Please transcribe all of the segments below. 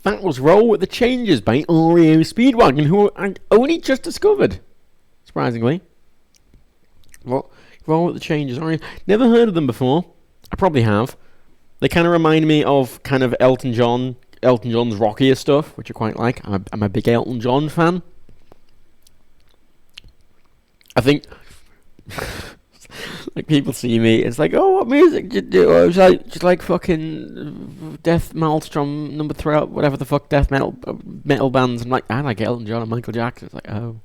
That was Roll with the Changes by Oreo Speedwagon, who I only just discovered, surprisingly. Well, Roll with the Changes. Never heard of them before. I probably have. They kind of remind me of kind of Elton John's rockier stuff, which I quite like. I'm a big Elton John fan. I think, like, people see me, it's like, oh, what music do you do? I was like, just like fucking Death Maelstrom, number 3, whatever the fuck death metal bands. I'm like, I like Elton John and Michael Jackson. It's like, oh.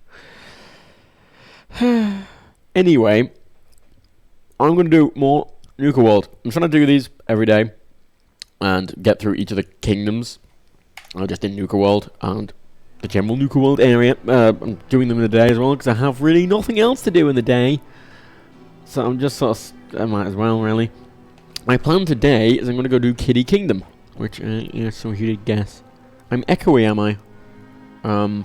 Anyway, I'm going to do more Nuka World. I'm trying to do these every day and get through each of the kingdoms. Just in Nuka World and the general Nuka World area. I'm doing them in the day as well because I have really nothing else to do in the day. So I'm just sort of, I might as well, really. My plan today is I'm going to go do Kiddie Kingdom, which, yeah, so you did guess. I'm echoey, am I? Am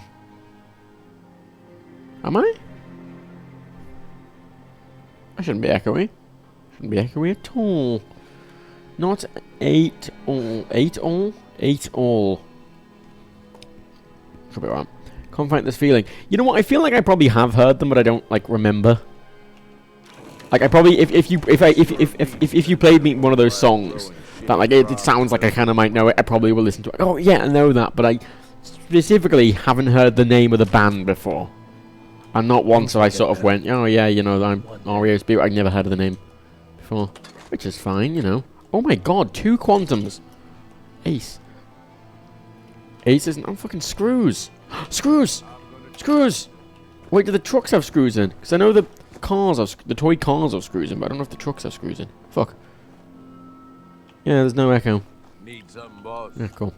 I? I shouldn't be echoey. Shouldn't be echoey at all. Not 8 all. 8 all? 8 all. Could be wrong. Can't find this feeling. You know what? I feel like I probably have heard them, but I don't like remember. Like I probably, if you played me one of those songs that like it sounds like I kind of might know it, I probably will listen to it. Oh yeah, I know that, but I specifically haven't heard the name of the band before. And not once have I sort of went, oh yeah, you know, I'm Oreo Speed. I've never heard of the name before, which is fine, you know. Oh my god, 2 quantums. Ace. Ace isn't. I'm fucking screws. Screws! Screws! Wait, do the trucks have screws in? Because I know the cars have, the toy cars have screws in, but I don't know if the trucks have screws in. Fuck. Yeah, there's no echo. Need something, boss. Yeah, cool.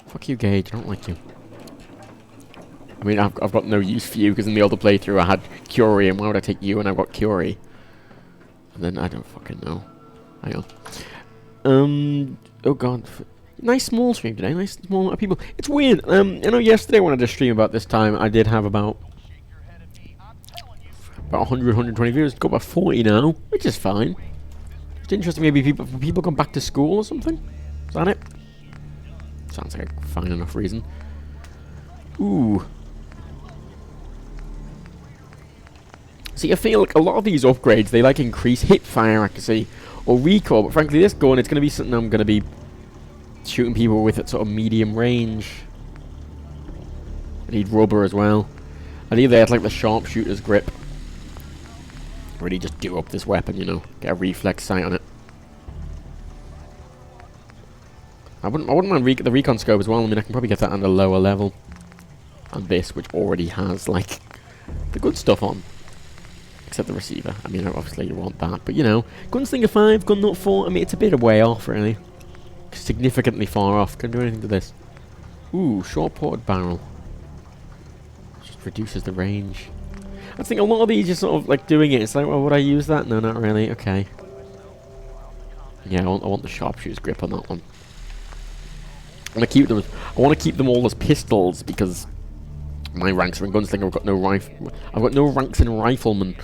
Fuck you, Gage. I don't like you. I mean, I've got no use for you, because in the other playthrough I had Curie, and why would I take you and I've got Curie? And then I don't fucking know. Hang on. Oh god. Nice small stream today, nice small amount of people. It's weird, I know yesterday when I did stream about this time, I did have about 100, 120 viewers. Got about 40 now, which is fine. It's interesting, maybe people come back to school or something? Is that it? Sounds like a fine enough reason. Ooh. See, I feel like a lot of these upgrades, they like increase hip fire accuracy or recoil, but frankly this gun, it's going to be something I'm going to be shooting people with at sort of medium range. I need rubber as well. I need like the sharpshooter's grip. Really just do up this weapon, you know. Get a reflex sight on it. I wouldn't mind the recon scope as well. I mean, I can probably get that on a lower level. And this, which already has, like, the good stuff on. Except the receiver. I mean, obviously you want that. But, you know, Gunslinger 5, Gun Nut 4, I mean, it's a bit of way off, really. Significantly far off. Can't do anything to this. Ooh, short-ported barrel. Just reduces the range. I think a lot of these are sort of like doing it. It's like, well, would I use that? No, not really. Okay. Yeah, I want the sharpshooter's grip on that one. I want to keep them all as pistols because my ranks are in gunslinger. I've got no rifle. I've got no ranks in rifleman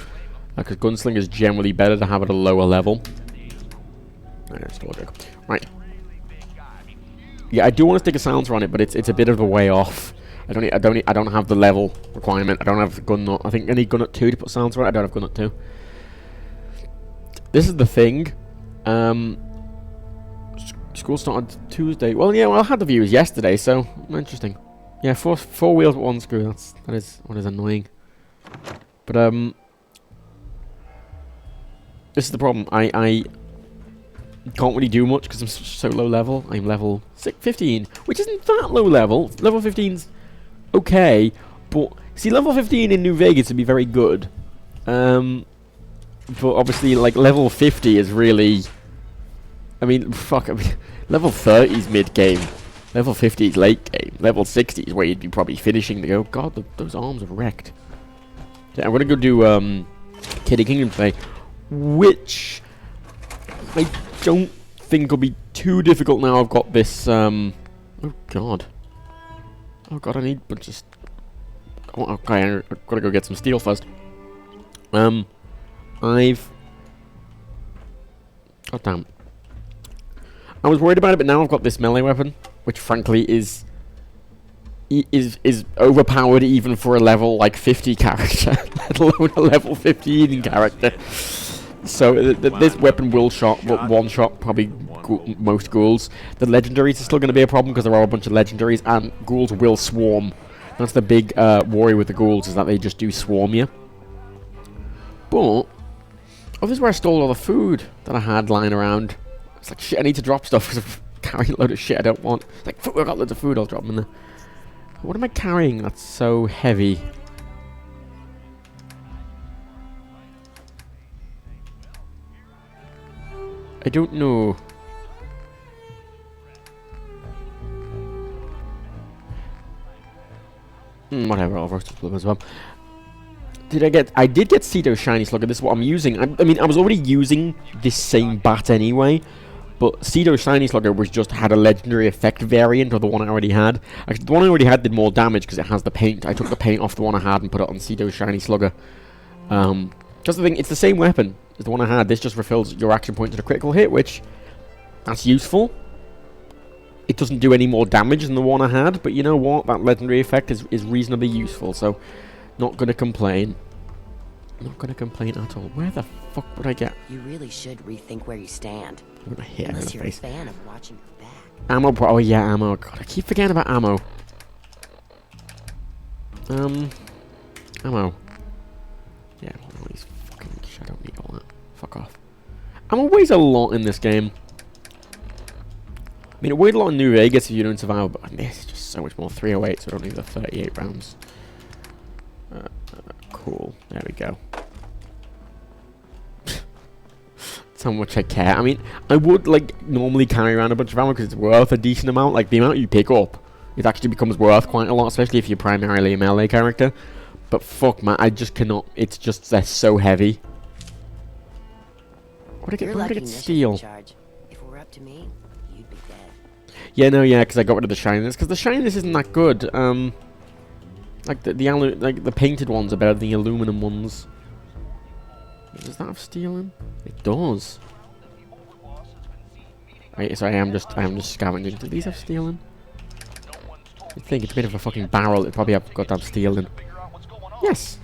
because gunslinger is generally better to have at a lower level. Right. Yeah, I do want to stick a silencer on it, but it's a bit of a way off. I don't have the level requirement. I don't have the gun nut. I think I need gun nut 2 to put silencer on it. I don't have gun nut 2. This is the thing. School started Tuesday. Well, yeah, I had the views yesterday, so interesting. Yeah, four wheels with 1 screw. That is what is annoying. But this is the problem. I can't really do much because I'm so low level. I'm level 15, which isn't that low level. Level 15's okay, but see, level 15 in New Vegas would be very good. But obviously, like, level 50 is really... I mean, fuck, level 30 is mid-game. Level 50 is late-game. Level 60 is where you'd be probably finishing to go, God, those arms are wrecked. Yeah, I'm gonna go do, Kiddie Kingdom today, which I don't think will be too difficult now I've got this, oh god. Oh god, I need, but just... Oh, okay, I've gotta go get some steel first. God damn. I was worried about it, but now I've got this melee weapon. which frankly is overpowered even for a level like 50 character, let alone a level 15 character. So this weapon will one shot probably most ghouls. The legendaries are still going to be a problem because there are a bunch of legendaries, and ghouls will swarm. That's the big worry with the ghouls, is that they just do swarm you. But oh, this is where I stole all the food that I had lying around. It's like, shit, I need to drop stuff because I'm carrying a load of shit I don't want. It's like, I got loads of food, I'll drop them in there. What am I carrying that's so heavy? I don't know. Whatever, I'll roast them as well. I did get Cedo Shiny Slugger. This is what I'm using. I mean, I was already using this same bat anyway, but Cedo Shiny Slugger had a legendary effect variant of the one I already had. Actually, the one I already had did more damage because it has the paint. I took the paint off the one I had and put it on Cedo Shiny Slugger. Just the thing, it's the same weapon as the one I had. This just refills your action point to the critical hit, which, that's useful. It doesn't do any more damage than the one I had, but you know what? That legendary effect is reasonably useful, so not gonna complain. Not gonna complain at all. Where the fuck would I get? You really should rethink where you stand. I'm gonna hit Unless in you're the face. a fan of watching your back. Ammo, oh yeah, ammo. God, I keep forgetting about ammo. Ammo. Yeah, all these fucking shit, I don't need all that. Fuck off. Ammo weighs a lot in this game. I mean, it weighed a lot in New Vegas if you don't survive, but this is just so much more. 308, so I don't need the 38 rounds. Cool. There we go. That's how much I care. I mean, I would, like, normally carry around a bunch of ammo because it's worth a decent amount. Like, the amount you pick up, it actually becomes worth quite a lot, especially if you're primarily a melee character. But fuck, man, I just cannot. It's just, they're so heavy. What did I get steel? If it were up to me, you'd be dead. Yeah, no, yeah, because I got rid of the shininess. Because the shininess isn't that good. Like the painted ones are better than the aluminum ones. Does that have steel in? It does. Wait, sorry, I'm just scavenging. Do these have steel in? I think it's a bit of a fucking barrel. It probably got to have steel in. Yes.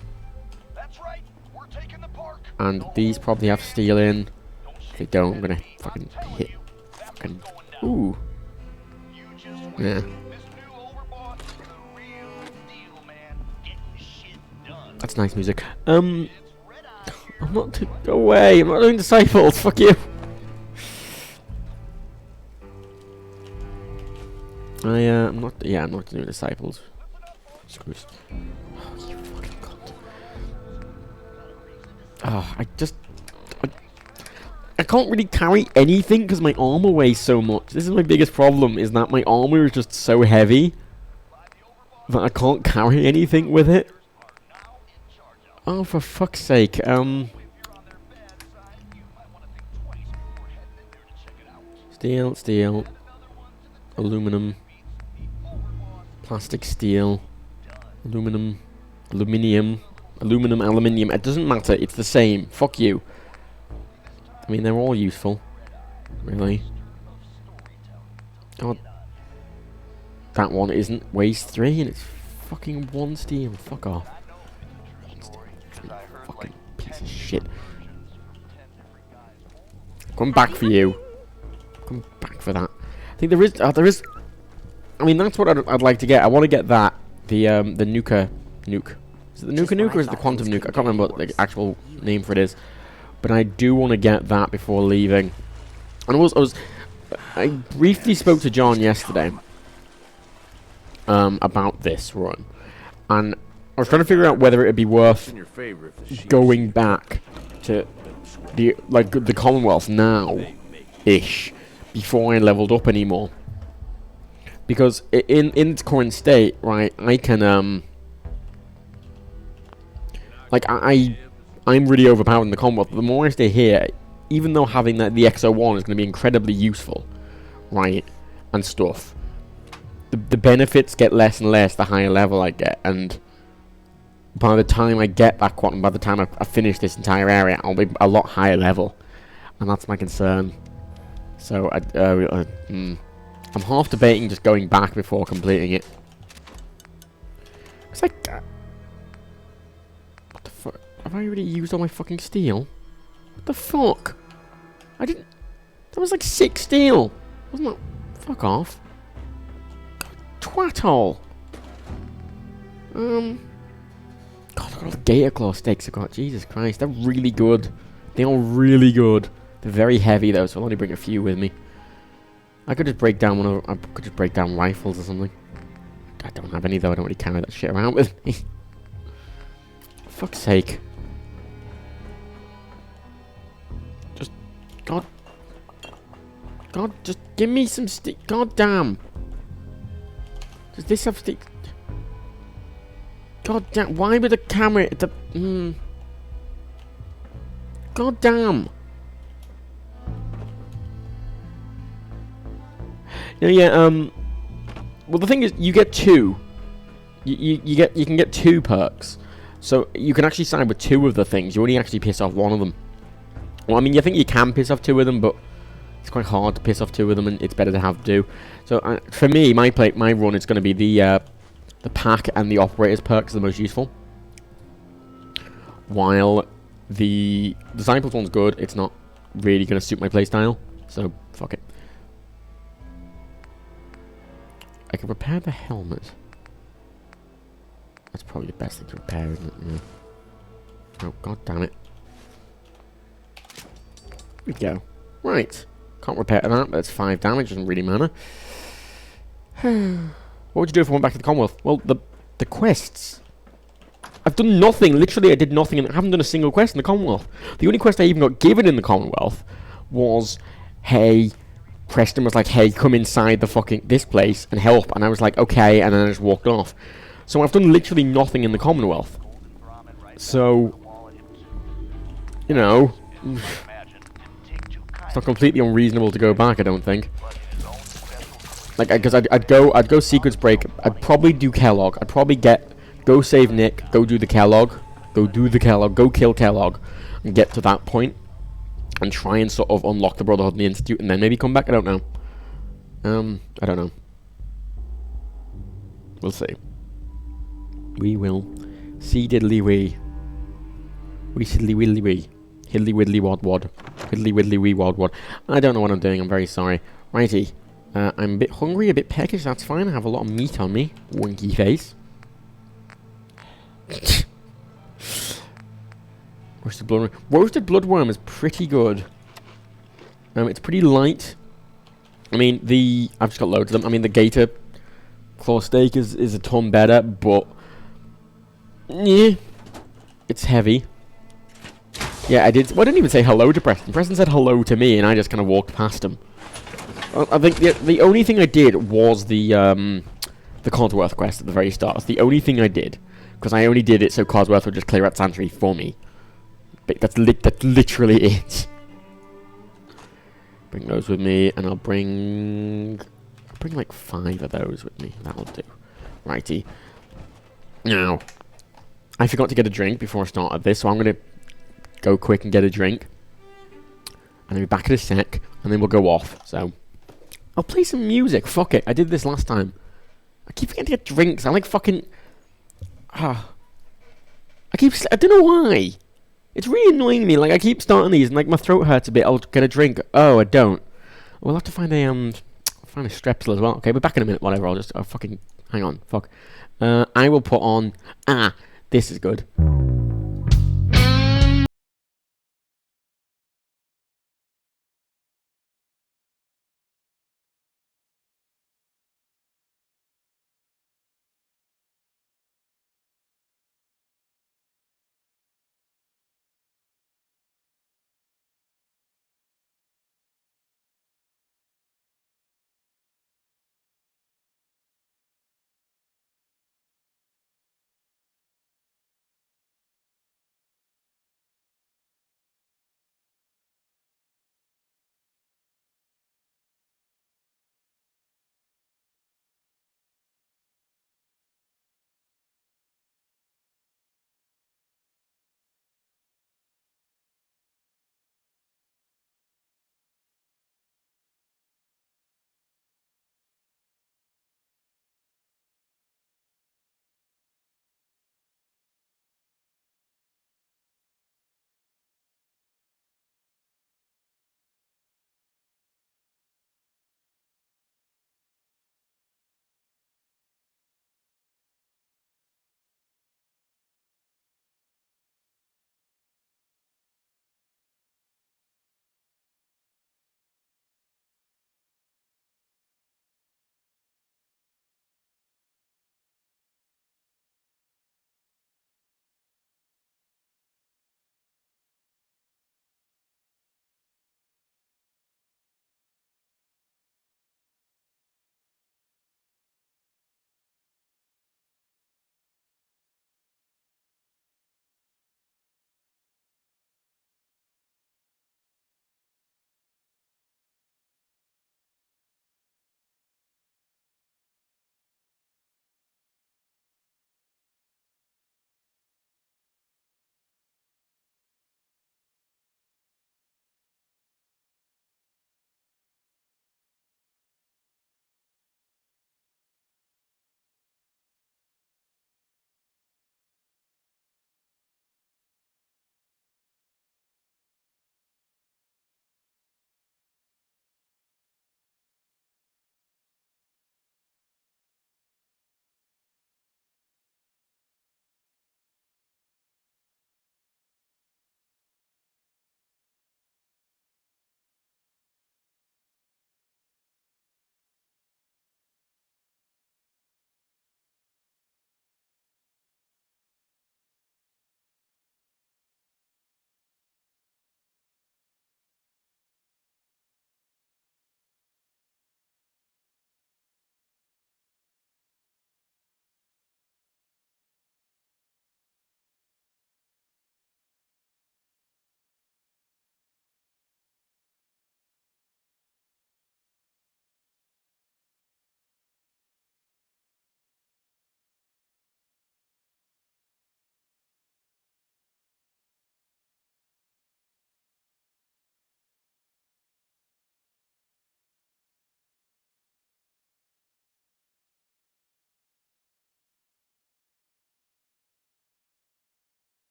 And these probably have steel in. If they don't, I'm gonna fucking hit. Fucking. Ooh. Yeah. That's nice music. I'm not go away. I'm not doing disciples. Fuck you. I'm not. Yeah, I'm not doing disciples. Screws. Oh, you fucking cunt. Oh, I can't really carry anything because my armor weighs so much. This is my biggest problem. Is that my armor is just so heavy that I can't carry anything with it. Oh, for fuck's sake. Steel. Aluminum. Plastic, steel. Aluminium. Aluminium. It doesn't matter. It's the same. Fuck you. I mean, they're all useful. Really. Oh. That one isn't. Weighs 3 and it's fucking 1 steel. Fuck off. Fucking piece of shit. Come back for you. Come back for that. I think there is. I mean, that's what I'd like to get. I want to get that. The nuke. Is it the nuke or is it the quantum nuke? I can't remember what the actual name for it is. But I do want to get that before leaving. And I briefly spoke to John yesterday about this run, and I was trying to figure out whether it would be worth going back to the Commonwealth now-ish before I leveled up anymore. Because in its current state, right, I can I'm really overpowered in the Commonwealth. The more I stay here, even though having the XO1 is going to be incredibly useful, right, and stuff, the benefits get less and less the higher level I get, and by the time I get that quantum, by the time I finish this entire area, I'll be a lot higher level, and that's my concern. So I'm half debating just going back before completing it. It's like... what the fuck? Have I already used all my fucking steel? What the fuck? I didn't... That was like 6 steel. Wasn't that... Fuck off. Twathole. God, look at all the gator claw stakes I've got. Jesus Christ, they're really good. They are really good. They're very heavy though, so I'll only bring a few with me. I could just break down I could just break down rifles or something. I don't have any though. I don't really carry that shit around with me. For fuck's sake. Just, God, just give me some stick. God damn. Does this have stick? God damn. Why would the camera? God damn. Yeah, well, the thing is, you get 2. You can get 2 perks, so you can actually sign with 2 of the things. You only actually piss off 1 of them. Well, I mean, you think you can piss off 2 of them, but it's quite hard to piss off 2 of them, and it's better to have 2. So for me, my run is going to be the pack and the operators perks are the most useful. While the disciples one's good, it's not really going to suit my playstyle. So fuck it. I can repair the helmet. That's probably the best thing to repair, isn't it? Yeah. Oh, god damn it. There we go. Right. Can't repair that, but it's 5 damage, doesn't really matter. What would you do if I went back to the Commonwealth? Well, the quests. I've done nothing. Literally, I did nothing, and I haven't done a single quest in the Commonwealth. The only quest I even got given in the Commonwealth was, hey... Preston was like, hey, come inside the fucking this place and help, and I was like, okay, and then I just walked off. So I've done literally nothing in the Commonwealth. So, you know, it's not completely unreasonable to go back, I don't think. Like, because I'd go Secrets Break. I'd probably do Kellogg. I'd probably go save Nick, go do the Kellogg, go kill Kellogg, and get to that point. And try and sort of unlock the Brotherhood and the Institute, and then maybe come back. I don't know. I don't know. We'll see. We will see diddly wee. We siddly widdly wee. Hiddly widdly wad wad. Hiddly widdly wee wad wad. I don't know what I'm doing. I'm very sorry. Righty. I'm a bit hungry, a bit peckish. That's fine. I have a lot of meat on me. Winky face. Roasted bloodworm. Roasted bloodworm is pretty good. It's pretty light. I mean, I've just got loads of them. I mean, the gator claw steak is a ton better, but yeah, it's heavy. Yeah, I did. Well, I didn't even say hello to Preston. Preston said hello to me, and I just kind of walked past him. I think the only thing I did was the Codsworth quest at the very start. That's the only thing I did, because I only did it so Codsworth would just clear out Sanctuary for me. But that's literally it. Bring those with me, and I'll bring like 5 of those with me. That'll do. Righty. Now, I forgot to get a drink before I started this, so I'm gonna go quick and get a drink, and then be back in a sec, and then we'll go off. So, I'll play some music. Fuck it. I did this last time. I keep forgetting to get drinks. I like fucking. I don't know why. It's really annoying me. Like, I keep starting these, and like my throat hurts a bit. I'll get a drink. Oh, I don't. We'll have to find a Strepsil as well. Okay, we're back in a minute. Whatever. I'll fucking hang on. Fuck. I will put on. This is good.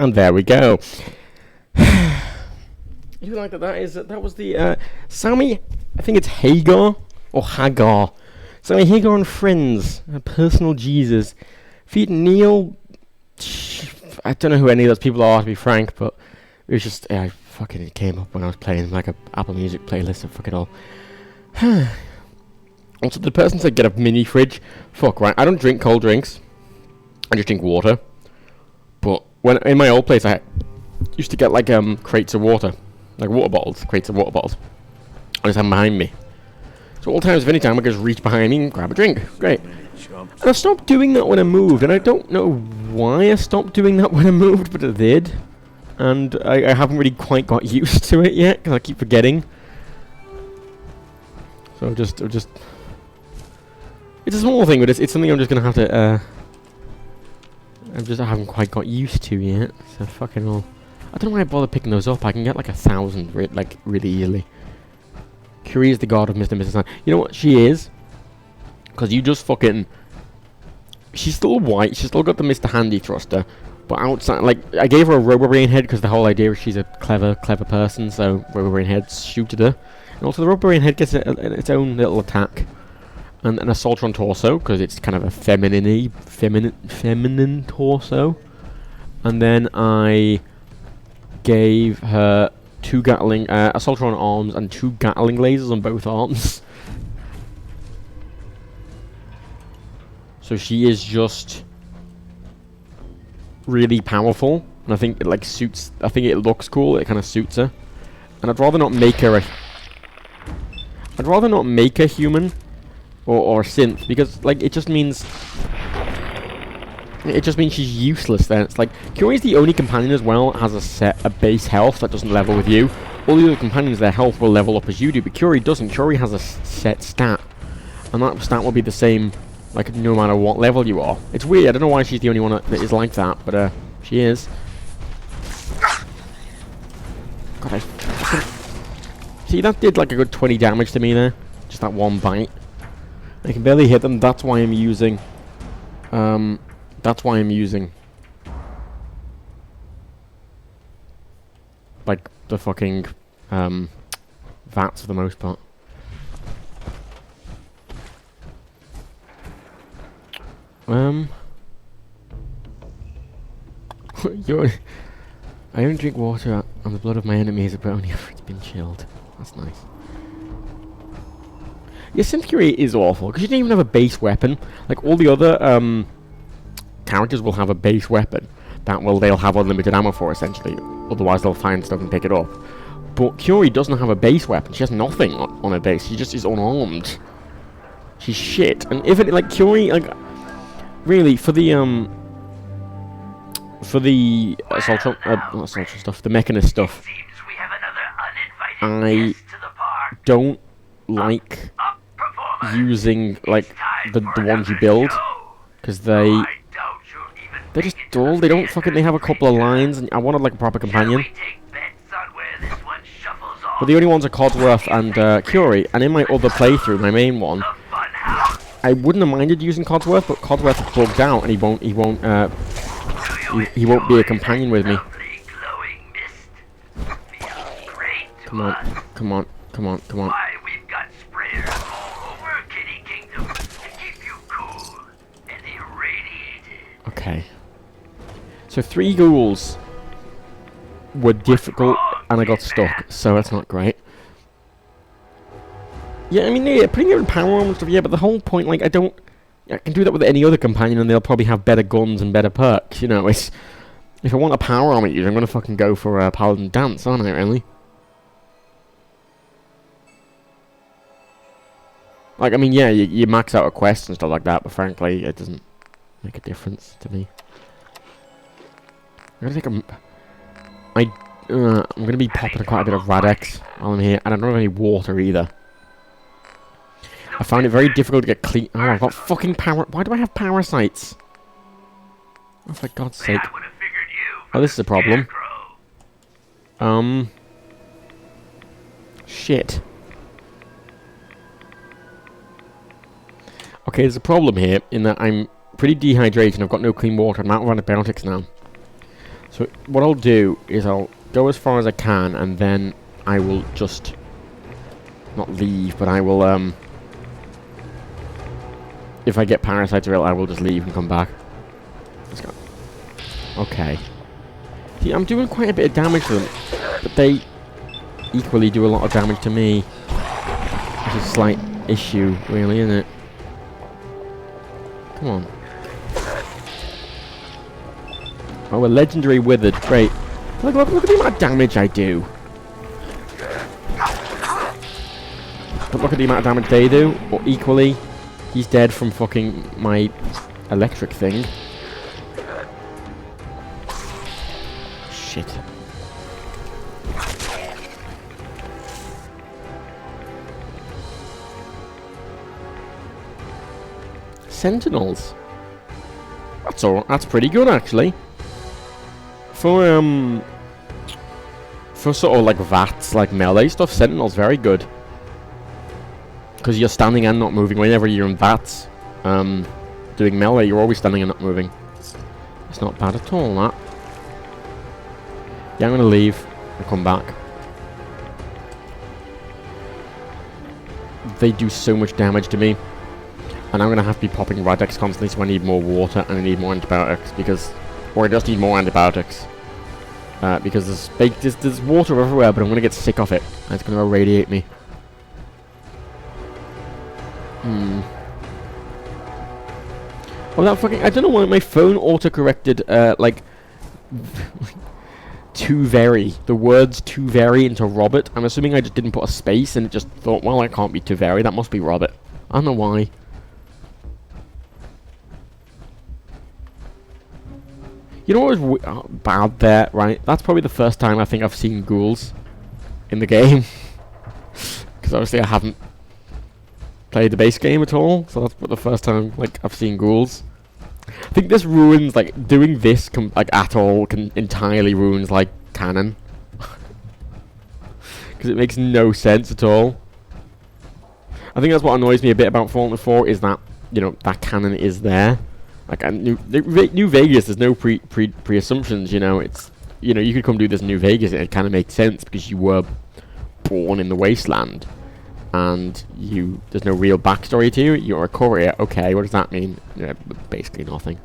And there we go. You like that? That was the Sammy. I think it's Hagar or Hagar. Sammy Hagar and Friends, a personal Jesus. Feed Neil. I don't know who any of those people are, to be frank, but it was just it came up when I was playing like a Apple Music playlist. Fuck it all. Also, the person said get a mini fridge. Fuck right. I don't drink cold drinks. I just drink water. But when in my old place, I used to get like crates of water. Like water bottles, crates of water bottles. I just have them behind me. So all times, if any time, I just reach behind me and grab a drink. Great. And I stopped doing that when I moved, and I don't know why I stopped doing that when I moved, but I did. And I haven't really quite got used to it yet, because I keep forgetting. So it's a small thing, but it's something I'm just going to have to, I haven't quite got used to yet, so fucking hell. I don't know why I bother picking those up. I can get like 1,000 like really easily. Curie is the god of Mr. and Mrs. Hand. You know what she is? Because you just fucking... She's still white. She's still got the Mr. Handy thruster. But outside, like, I gave her a Robo-Brain head because the whole idea is she's a clever person. So Robo-Brain head shooted her. And also the Robo-Brain head gets its own little attack. And an Assaultron torso because it's kind of a feminine torso. And then I gave her 2 Gatling, Assaultron arms and 2 Gatling lasers on both arms. So she is just really powerful, and I think it like suits. I think it looks cool. It kind of suits her, and I'd rather not make her human or synth because like it just means she's useless. Then it's like Curie's the only companion as well that has a base health that doesn't level with you. All the other companions, their health will level up as you do, but Curie doesn't. Curie has a set stat, and that stat will be the same, like no matter what level you are. It's weird. I don't know why she's the only one that is like that, but she is. God, see that did like a good 20 damage to me there. Just that one bite. I can barely hit them. That's why I'm using. Like the fucking VATs for the most part. I don't drink water and the blood of my enemies, but only after it's been chilled. That's nice. Yeah, Synth Curie is awful, because you don't even have a base weapon. Like, all the other, characters will have a base weapon that they'll have unlimited ammo for, essentially. Otherwise, they'll find stuff and pick it up. But Curie doesn't have a base weapon. She has nothing on her base. She just is unarmed. She's shit. And if it, like, Curie, like... Really, for the Assaultron stuff, the Mechanist stuff, I don't like using, like, the ones you build, because they're just dull. They don't fucking, they have a couple of lines, and I wanted, like, a proper companion. But the only ones are Codsworth and Curie, and in my other playthrough, my main one, I wouldn't have minded using Codsworth, but Codsworth is bugged out, and he won't be a companion with me. Come on. We've got sprayers all over Kitty Kingdom to keep you cool and irradiated. Okay. So 3 ghouls were difficult, and I got stuck, so that's not great. Yeah, I mean, yeah, putting it in power armor and stuff, yeah, but the whole point, like, I can do that with any other companion and they'll probably have better guns and better perks, you know, if I want a power armor user, I'm gonna fucking go for a Paladin Dance, aren't I, really? Like, I mean, yeah, you max out a quest and stuff like that, but frankly, it doesn't make a difference to me. I'm gonna I'm gonna be popping quite a bit of Radex while I'm here, and I don't have any water either. I find it very difficult to get clean. Oh, I've got fucking power. Why do I have parasites? Oh, for God's sake. Oh, this is a problem. Shit. Okay, there's a problem here in that I'm pretty dehydrated and I've got no clean water. I'm out of antibiotics now. So what I'll do is I'll go as far as I can, and then I will just not leave, but I will if I get parasites real, I will just leave and come back. Let's go. Okay. See, I'm doing quite a bit of damage to them, but they equally do a lot of damage to me. It's a slight issue, really, isn't it? Come on. Oh, a legendary withered. Great. Look at the amount of damage I do. But look at the amount of damage they do. Or equally, he's dead from fucking my electric thing. Shit. Sentinels. That's all. That's pretty good, actually. For sort of like VATS, like melee stuff, Sentinel's very good. Because you're standing and not moving. Whenever you're in VATS, doing melee, you're always standing and not moving. It's not bad at all, that. Yeah, I'm gonna leave and come back. They do so much damage to me. And I'm gonna have to be popping Radex constantly, so I need more water and I need more antibiotics or I just need more antibiotics. Because there's water everywhere, but I'm gonna get sick of it. And it's gonna irradiate me. Oh, that fucking... I don't know why my phone auto-corrected, like... too very. The words too very into Robert. I'm assuming I just didn't put a space and it just thought, well, that can't be too very. That must be Robert. I don't know why. You know what was bad there, right? That's probably the first time I think I've seen ghouls in the game. Because obviously I haven't played the base game at all. So that's the first time, like, I've seen ghouls. I think this ruins, like, doing this, like, at all, entirely ruins, like, canon. Because it makes no sense at all. I think that's what annoys me a bit about Fallout 4, is that, you know, that canon is there. Like, New Vegas, there's no pre-assumptions, you know, it's, you know, you could come do this in New Vegas and it kind of makes sense because you were born in the wasteland. And there's no real backstory to you. You're a courier. Okay, what does that mean? Yeah, basically nothing.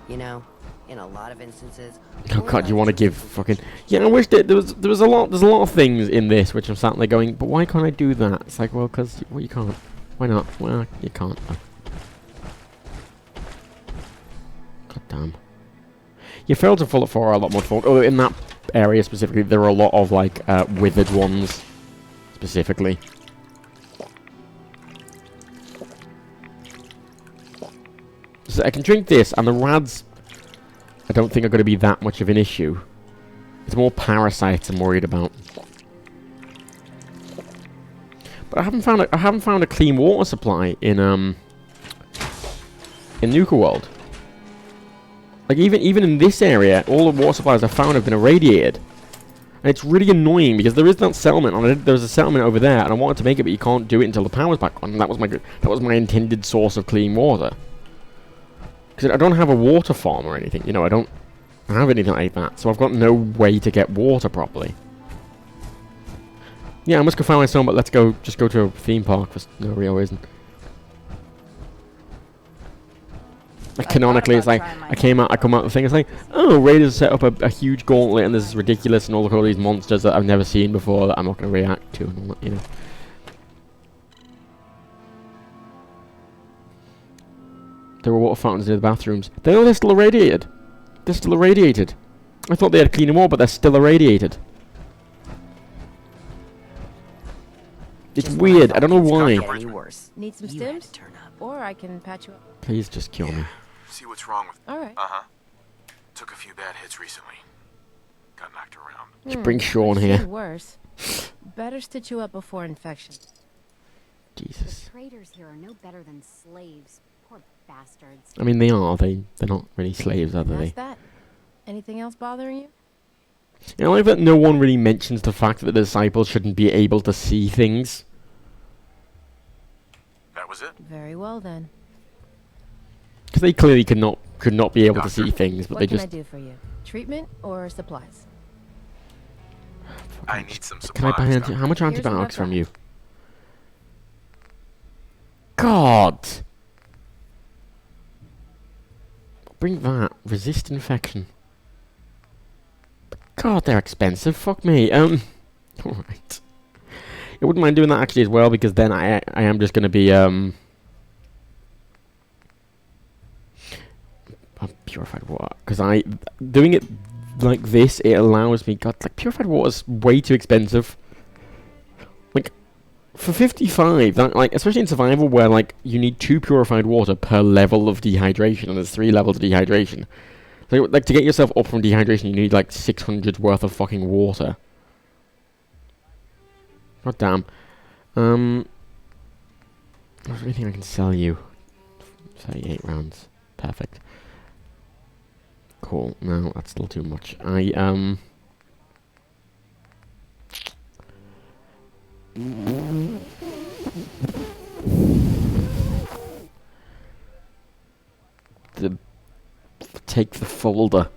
You know, in a lot of instances. Oh god, you want to give fucking... Yeah, I wish there was a lot. There's a lot of things in this which I'm sat there going, but why can't I do that? It's like, well, because you can't. Why not? Well, you can't. God damn. Yeah, Feral and Fallout 4 are a lot more fun. Oh, in that area specifically, there are a lot of, like, withered ones. Specifically. So I can drink this, and the rads, I don't think are going to be that much of an issue. It's more parasites I'm worried about. But I haven't found a clean water supply in Nuka World. Like even in this area, all the water supplies I found have been irradiated. And it's really annoying because there is that settlement. There's a settlement over there, and I wanted to make it, but you can't do it until the power's back on. And that was my intended source of clean water. Because I don't have a water farm or anything, you know. I don't have anything like that, so I've got no way to get water properly. Yeah, I must go find my son, but let's just go to a theme park for no real reason. Like, canonically, it's like, I come out the thing, it's like, oh, Raiders set up a huge gauntlet, and this is ridiculous, and all these monsters that I've never seen before that I'm not going to react to, and all that, you know. There were water fountains near the bathrooms. They're still irradiated. They're still irradiated. I thought they had clean water, but they're still irradiated. It's weird. I don't know why. Need some stims? Or I can patch you up. Please just kill me. See what's wrong with... Alright. Took a few bad hits recently. Got knocked around. Let's bring Sean here. Worse. Better stitch you up before infection. Jesus. The traders here are no better than slaves. Poor bastards. I mean, they are. They're not really slaves, are they? That's that. Anything else bothering you? You know, I like that no one really mentions the fact that the disciples shouldn't be able to see things. That was it? Very well then. Because they clearly cannot could not be able to Doctor? see things, but What they can I just... do for you? Treatment or supplies? I need some Can I buy supplies. how much Here's what antibiotics I've from got. you? God! Bring that. Resist infection. God, they're expensive. Fuck me. Alright. I wouldn't mind doing that actually as well, because then I am just going to be, purified water. Because doing it like this, it allows me... God, like, purified water's way too expensive. Like, for 55, that, like, especially in survival, where, like, you need 2 purified water per level of dehydration, and there's 3 levels of dehydration. So, like, to get yourself up from dehydration, you need, like, 600 worth of fucking water. God damn. Is there anything I can sell you? 38 rounds. Perfect. Cool. No, that's still too much. Take the folder.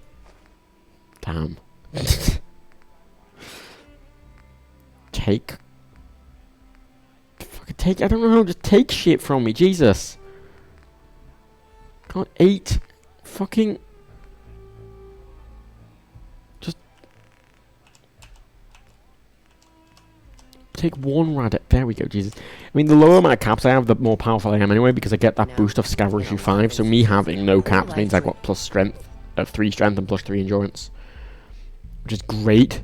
Damn. Take. Fucking take. I don't know. Just take shit from me, Jesus. God, 8. Fucking. Just. Take 1 rad. There we go, Jesus. I mean, the lower amount of caps I have, the more powerful I am anyway, because I get that No, boost of Scavenger you know, 5. So me having no caps like means I've to- got plus strength, 3 strength and plus 3 endurance, which is great.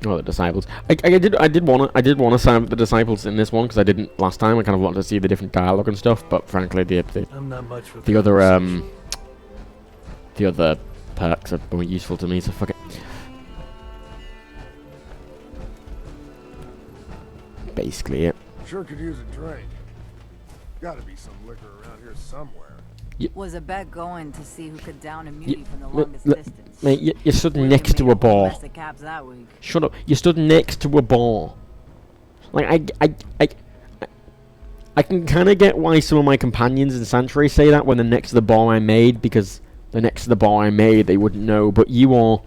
Oh, the disciples. I did want to sign up the disciples in this one because I didn't last time. I kind of wanted to see the different dialogue and stuff, but frankly, I'm not much for the other conversation. the other perks are more useful to me. So fuck it. Basically it. Sure could use a drink. Gotta be some liquor around here somewhere. Was a bet going to see who could down a mutie from the m- longest m- distance. Mate, you stood William next made to a whole bar. mess of cabs that week. Shut up. You stood next to a bar. Like, I can kind of get why some of my companions in Sanctuary say that when they're next to the bar I made, because they're next to the bar I made, they wouldn't know. But you are...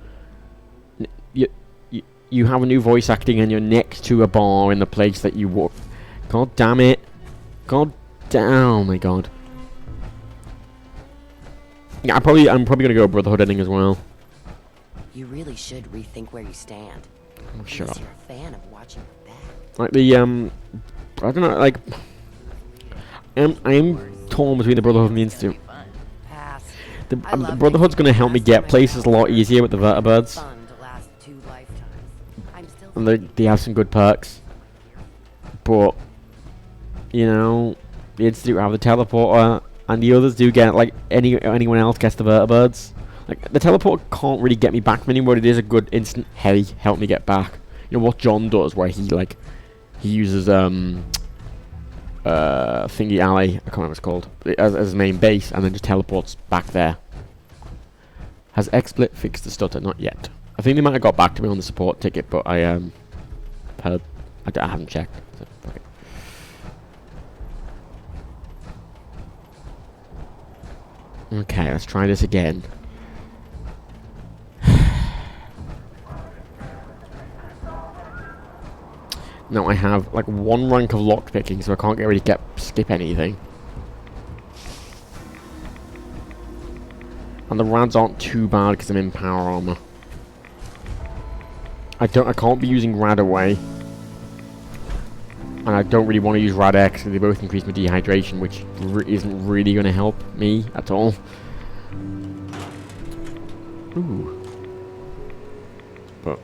You have a new voice acting and you're next to a bar in the place that you would... God damn it. God damn... Oh my god. Yeah, I'm probably gonna go Brotherhood ending as well. You really should rethink where you stand. Oh, shut up. Unless you're a fan of watching your back. Like the I don't know, like I'm torn between the Brotherhood and the Institute. Pass. The I love Brotherhood's making gonna help me last get time places a lot easier with the vertibirds, Fun to last 2 lifetimes. I'm still and they have some good perks. But you know, the Institute have the teleporter, and the others do get, like, anyone else gets the vertibirds. Like, the teleporter can't really get me back from anywhere. It is a good instant, hey, help me get back. You know what John does, where he uses Thingy Alley, I can't remember what it's called, as his main base, and then just teleports back there. Has XSplit fixed the stutter? Not yet. I think they might have got back to me on the support ticket, but I haven't checked. So fuck it. Okay, let's try this again. Now I have like 1 rank of lockpicking, so I can't really skip anything. And the rads aren't too bad because I'm in power armor. I can't be using rad away. And I don't really want to use rad X because they both increase my dehydration, which isn't really going to help me at all. Ooh. But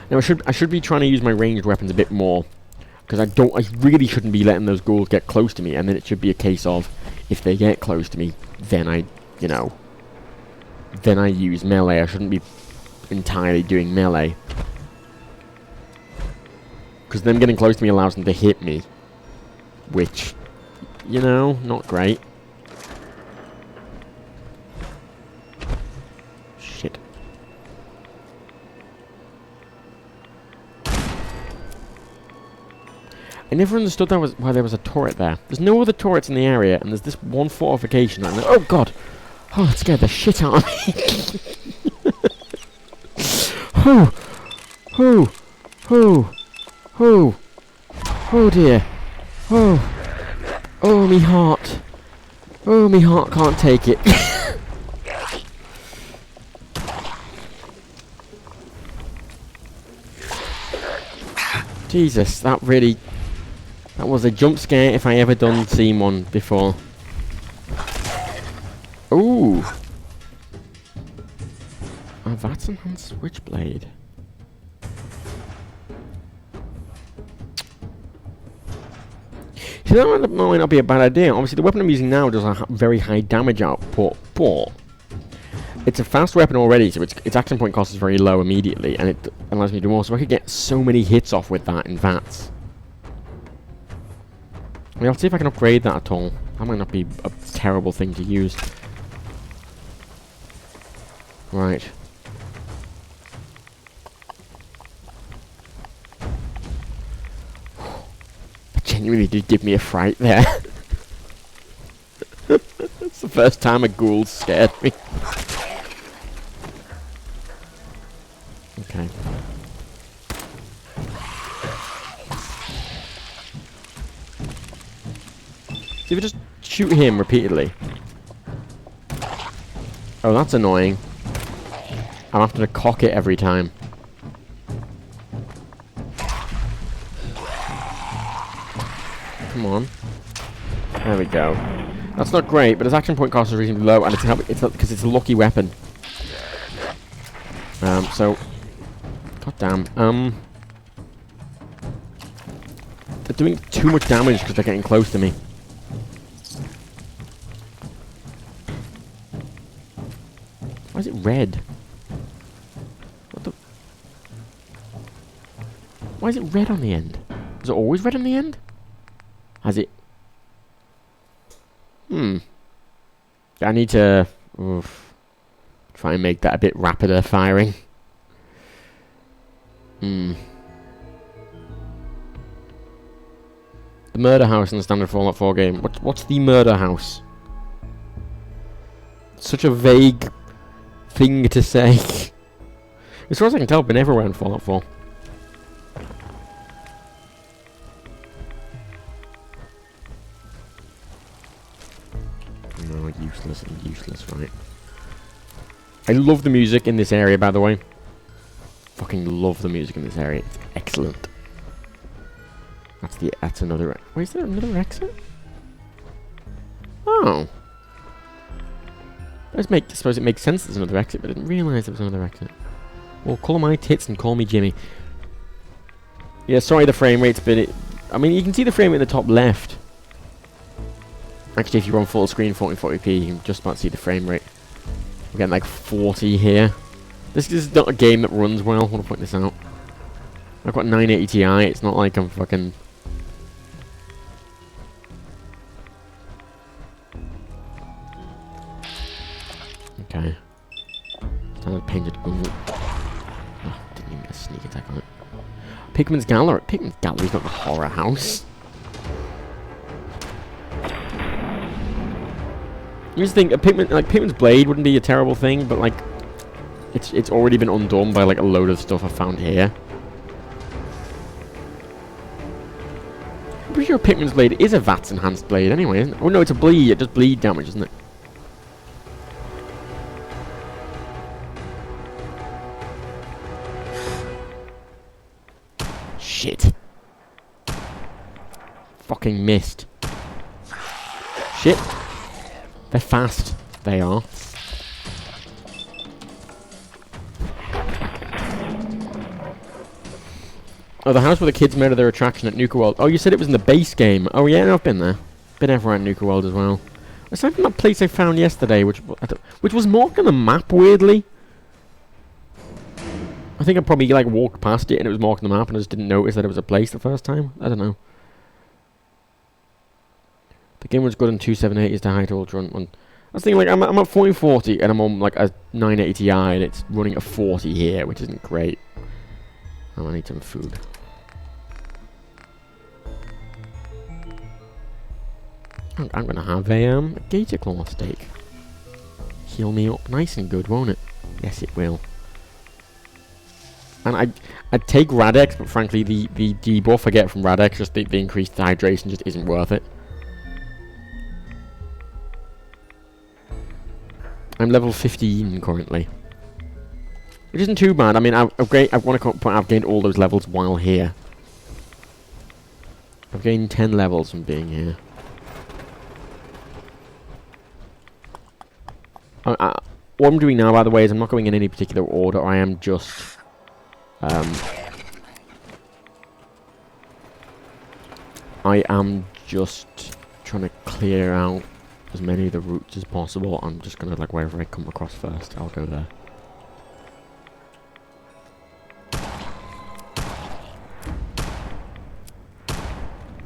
now I should be trying to use my ranged weapons a bit more, because I really shouldn't be letting those ghouls get close to me, and then it should be a case of, if they get close to me, then I use melee. I shouldn't be entirely doing melee, because them getting close to me allows them to hit me, which, not great. Shit. I never understood why there was a turret there. There's no other turrets in the area, and there's this one fortification. And oh god! Oh, that scared the shit out of me. Oh, oh, oh, oh, oh dear. Oh, me heart. Oh, me heart can't take it. Jesus, that was a jump scare if I ever done seen one before. Ooh. Oh, that's enhanced switchblade. See, that might not be a bad idea. Obviously, the weapon I'm using now does a very high damage output, but it's a fast weapon already, so its action point cost is very low immediately, and it allows me to do more. So I could get so many hits off with that in VATS. I mean, I'll see if I can upgrade that at all. That might not be a terrible thing to use. Right. That genuinely did give me a fright there. That's the first time a ghoul scared me. Okay. So if you just shoot him repeatedly. Oh, that's annoying. I'm having to cock it every time. Come on. There we go. That's not great, but its action point cost is reasonably low, and it's because it's a lucky weapon. So, goddamn. They're doing too much damage because they're getting close to me. Why is it red? What the? Why is it red on the end? Is it always red on the end? Has it? I need to try and make that a bit rapider firing. The murder house in the standard Fallout 4 game. What's the murder house? Such a vague thing to say. As far as I can tell, I've been everywhere in Fallout 4. No, useless and useless, right. I love the music in this area, by the way. Fucking love the music in this area. It's excellent. That's another... Wait, is there another exit? Oh. I suppose it makes sense there's another exit, but I didn't realise there was another exit. Well, call my tits and call me Jimmy. Yeah, sorry the frame rate's been... I mean, you can see the frame rate in the top left. Actually, if you're on full screen 1440p, you can just about see the frame rate. We're getting like 40 here. This is not a game that runs well. I want to point this out. I've got 980 Ti. It's not like I'm fucking... Okay. Standard painted. Oh, didn't even get a sneak attack on it. Pigman's Gallery. Pigman's Gallery's not a horror house. You just think Pigman's Blade wouldn't be a terrible thing, but like, it's already been undone by like a load of stuff I found here. I'm pretty sure Pigman's Blade is a VATS enhanced blade anyway, isn't it? Oh no, it's a bleed. It does bleed damage, isn't it? Shit. Fucking missed. Shit. They're fast. They are. Oh, the house where the kids murder their attraction at Nuka World. Oh, you said it was in the base game. Oh, yeah, no, I've been there. Been everywhere at Nuka World as well. Aside from that place I found yesterday, which was marked on the map, weirdly. I think I probably, like, walked past it and it was marked on the map and I just didn't notice that it was a place the first time. I don't know. The game was good on 278 is the high to ultra on... I was thinking, like, I'm at 1440 and I'm on, like, a 980 Ti and it's running at 40 here, which isn't great. Oh, I need some food. I'm gonna have a gator claw steak. Heal me up nice and good, won't it? Yes, it will. And I'd take Radex, but frankly, the debuff I get from Radex, just the increased hydration, just isn't worth it. I'm level 15 currently, which isn't too bad. I mean, I want to point out I've gained all those levels while here. I've gained 10 levels from being here. What I'm doing now, by the way, is I'm not going in any particular order. I am just I am just trying to clear out as many of the routes as possible. I'm just gonna, like, wherever I come across first, I'll go there.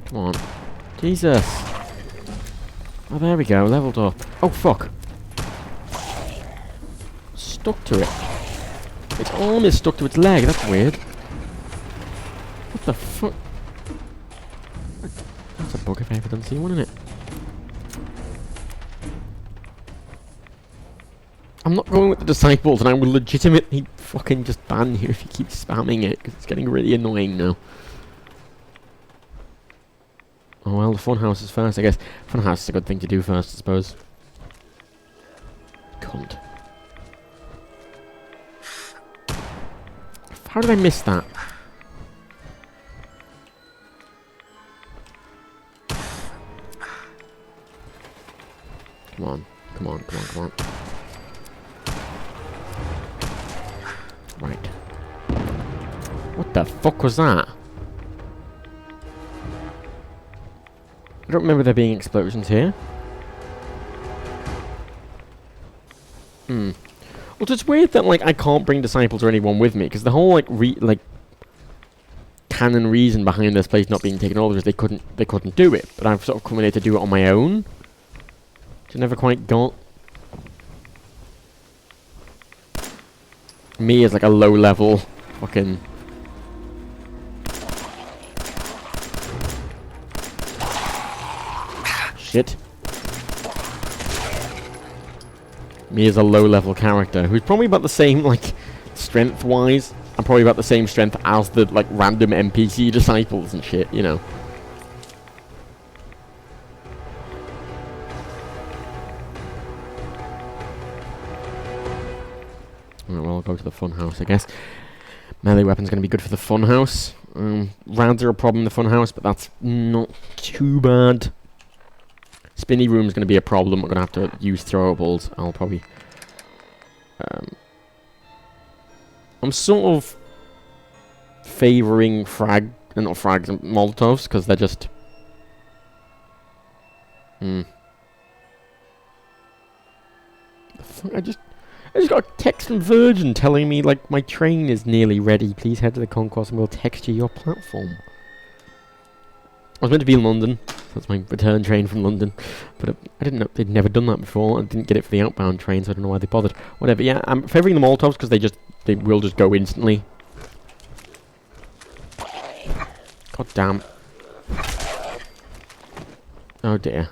Come on. Jesus! Oh, there we go, leveled up. Oh, fuck! Stuck to it. Its arm is stuck to its leg, that's weird. What the fuck? That's a bug if I ever done see one in it. I'm not going with the disciples, and I will legitimately fucking just ban you if you keep spamming it, because it's getting really annoying now. Oh well, the funhouse is first, I guess. Funhouse is a good thing to do first, I suppose. Cunt. How did I miss that? Come on, come on, come on, come on. Right. What the fuck was that? I don't remember there being explosions here. Well, it's weird that, like, I can't bring disciples or anyone with me, because the whole, like, canon reason behind this place not being taken over is they couldn't do it. But I've sort of come in here to do it on my own. Which I never quite got. Me as, like, a low-level fucking... Shit. Me as a low-level character, who's probably about the same, like, strength-wise. I'm probably about the same strength as the, like, random NPC disciples and shit, you know. Alright, well, I'll go to the funhouse, I guess. Melee weapon's gonna be good for the funhouse. Rads are a problem in the funhouse, but that's not too bad. Spinny room's gonna be a problem. I'm gonna have to use throwables. I'll probably... I'm sort of favouring not frags, and molotovs, because they're just... I just got a text from Virgin telling me, like, my train is nearly ready. Please head to the concourse and we'll texture your platform. I was meant to be in London. That's my return train from London. But I didn't know. They'd never done that before. I didn't get it for the outbound train, so I don't know why they bothered. Whatever, yeah. I'm favouring the Molotovs because they will just go instantly. God damn. Oh dear.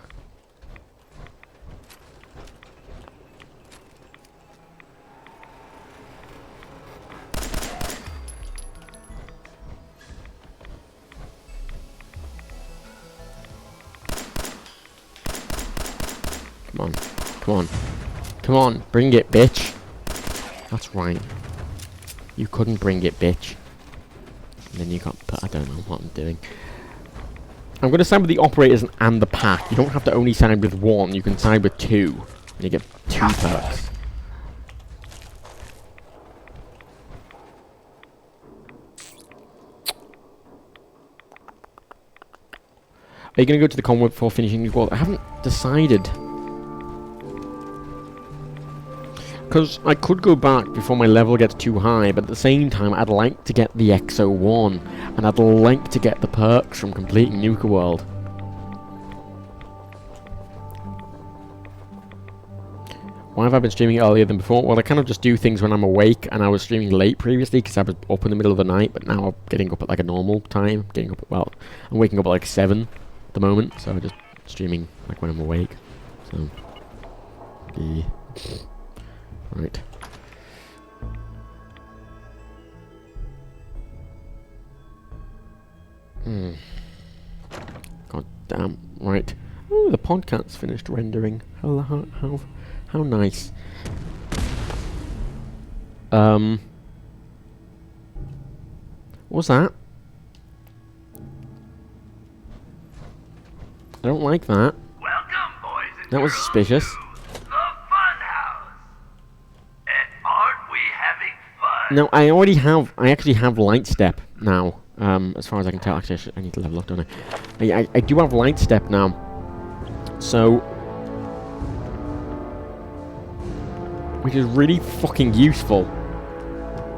Come on. Come on. Come on. Bring it, bitch. That's right. You couldn't bring it, bitch. And then you got... I don't know what I'm doing. I'm going to side with the operators and the pack. You don't have to only side with one. You can side with two. And you get 2 perks. Are you going to go to the convoy before finishing your goal? I haven't decided. Because I could go back before my level gets too high, but at the same time, I'd like to get the XO1, and I'd like to get the perks from completing Nuka World. Why have I been streaming earlier than before? Well, I kind of just do things when I'm awake, and I was streaming late previously because I was up in the middle of the night, but now I'm getting up at like a normal time. I'm waking up at like 7 at the moment, so I just streaming like when I'm awake. So, yeah. Right. God damn. Right. Oh, the podcast's finished rendering. How nice. What's that? I don't like that. Welcome, boys and That was girls, suspicious. to the fun house. And aren't we having fun? No, I actually have light step now. As far as I can tell. Actually, I need to level up, don't I? I do have light step now. So, which is really fucking useful.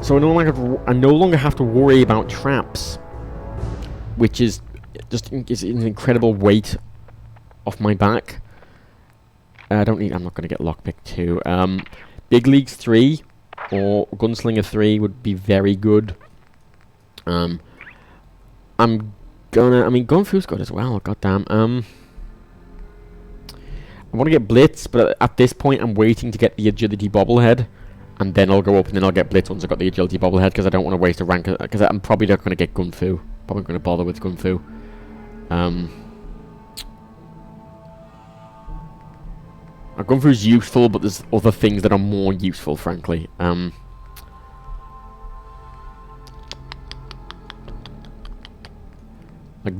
So I no longer have to worry about traps, which is just an incredible weight off my back. I'm not gonna get lockpick 2. Big Leagues 3 or Gunslinger 3 would be very good. Gunfu's good as well. Goddamn. I want to get Blitz, but at this point, I'm waiting to get the agility bobblehead, and then I'll go up and then I'll get Blitz once I got the agility bobblehead, because I don't want to waste a rank. Because I'm probably not going to get Gunfu. Probably going to bother with Gunfu. Gunfu's useful, but there's other things that are more useful, frankly. Like,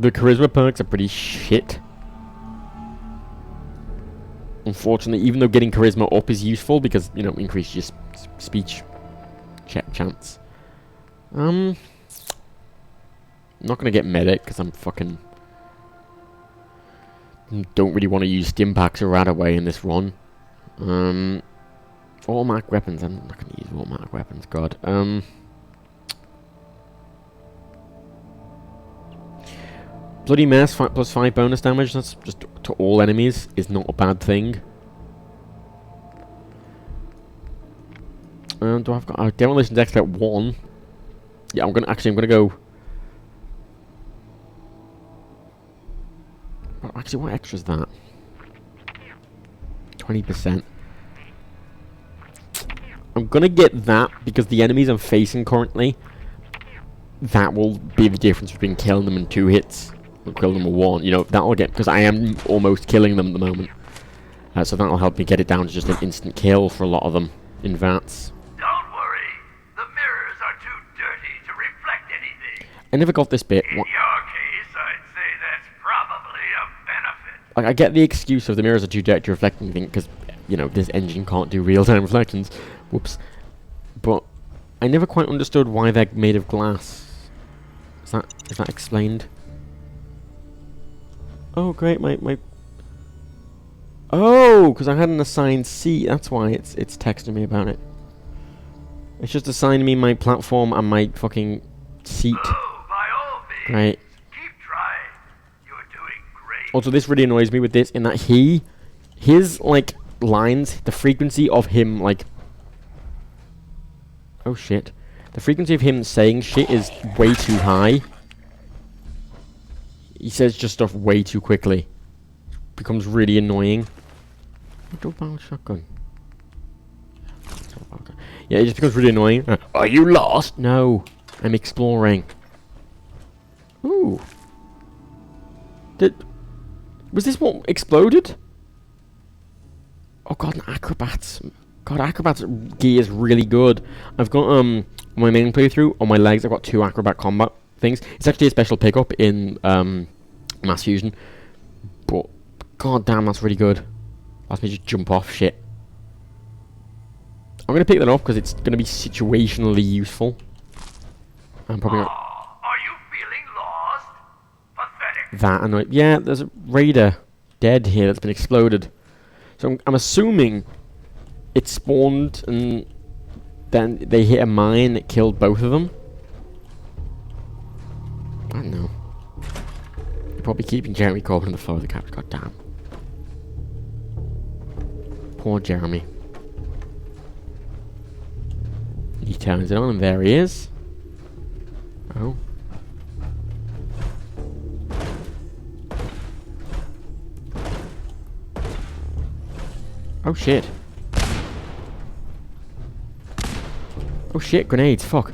the charisma perks are pretty shit. Unfortunately, even though getting charisma up is useful, because, you know, increases your speech chance. I'm not gonna get medic, because I'm fucking... don't really want to use stim packs right away in this run. Automatic weapons, I'm not gonna use automatic weapons, god. Bloody Mess, plus 5 bonus damage, that's just to all enemies, is not a bad thing. Do I've got Demolition Dex at 1? Yeah, I'm gonna go... Actually, what extra is that? 20%. I'm gonna get that, because the enemies I'm facing currently, that will be the difference between killing them in 2 hits. Kill them with 1, you know, that'll get, because I am almost killing them at the moment. So that'll help me get it down to just an instant kill for a lot of them in VATS. Don't worry. The mirrors are too dirty to reflect anything. I never got this bit. In your case, I'd say that's probably a benefit. Like, I get the excuse of the mirrors are too dirty to reflect anything, because, you know, this engine can't do real-time reflections. Whoops. But I never quite understood why they're made of glass. Is that explained? Oh, great, my... Oh, because I had an assigned seat. That's why it's texting me about it. It's just assigning me my platform and my fucking seat. Oh, by all means. Right. Keep trying. You're doing great. Also, this really annoys me with this, in that his, like, lines, the frequency of him, like... Oh, shit. The frequency of him saying shit is way too high. He says just stuff way too quickly. Becomes really annoying. Double barrel shotgun. Yeah, it just becomes really annoying. Are you lost? No. I'm exploring. Ooh. Was this what exploded? Oh god, an acrobats. God, acrobats gear is really good. I've got on my main playthrough, on my legs I've got 2 acrobat combat things. It's actually a special pickup in Mass Fusion, but god damn, that's really good. Lets me just jump off shit. I'm gonna pick that up because it's gonna be situationally useful. I'm probably not. Are you feeling lost? Pathetic. That annoying. Yeah, there's a raider dead here that's been exploded. So I'm assuming it spawned and then they hit a mine that killed both of them. I don't know. They're probably keeping Jeremy Corbyn on the floor of the capture. God damn. Poor Jeremy. He turns it on and there he is. Oh. Oh shit. Oh shit, grenades, fuck.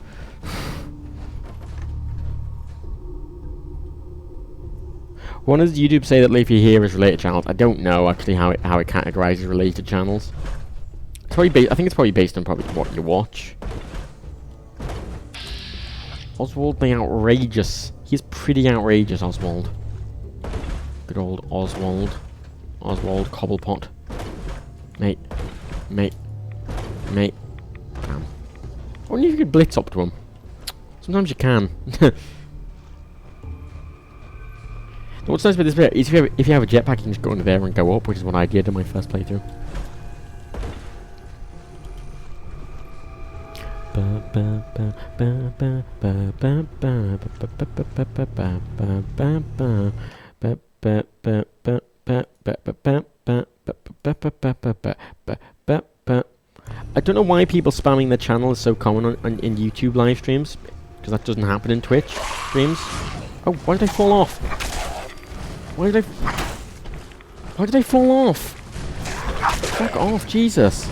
What does YouTube say that Leafy here is related channels? I don't know actually how it categorizes related channels. It's probably I think it's probably based on probably what you watch. Oswald the Outrageous. He's pretty outrageous, Oswald. Good old Oswald. Oswald Cobblepot. Mate. Mate. Mate. Damn. I wonder if you could blitz up to him. Sometimes you can. What's nice about this bit is if you have a jetpack, you can just go into there and go up, which is what I did in my first playthrough. I don't know why people spamming their channel is so common in YouTube live streams, because that doesn't happen in Twitch streams. Oh, why did I fall off? Why did I fall off? Fuck off, Jesus.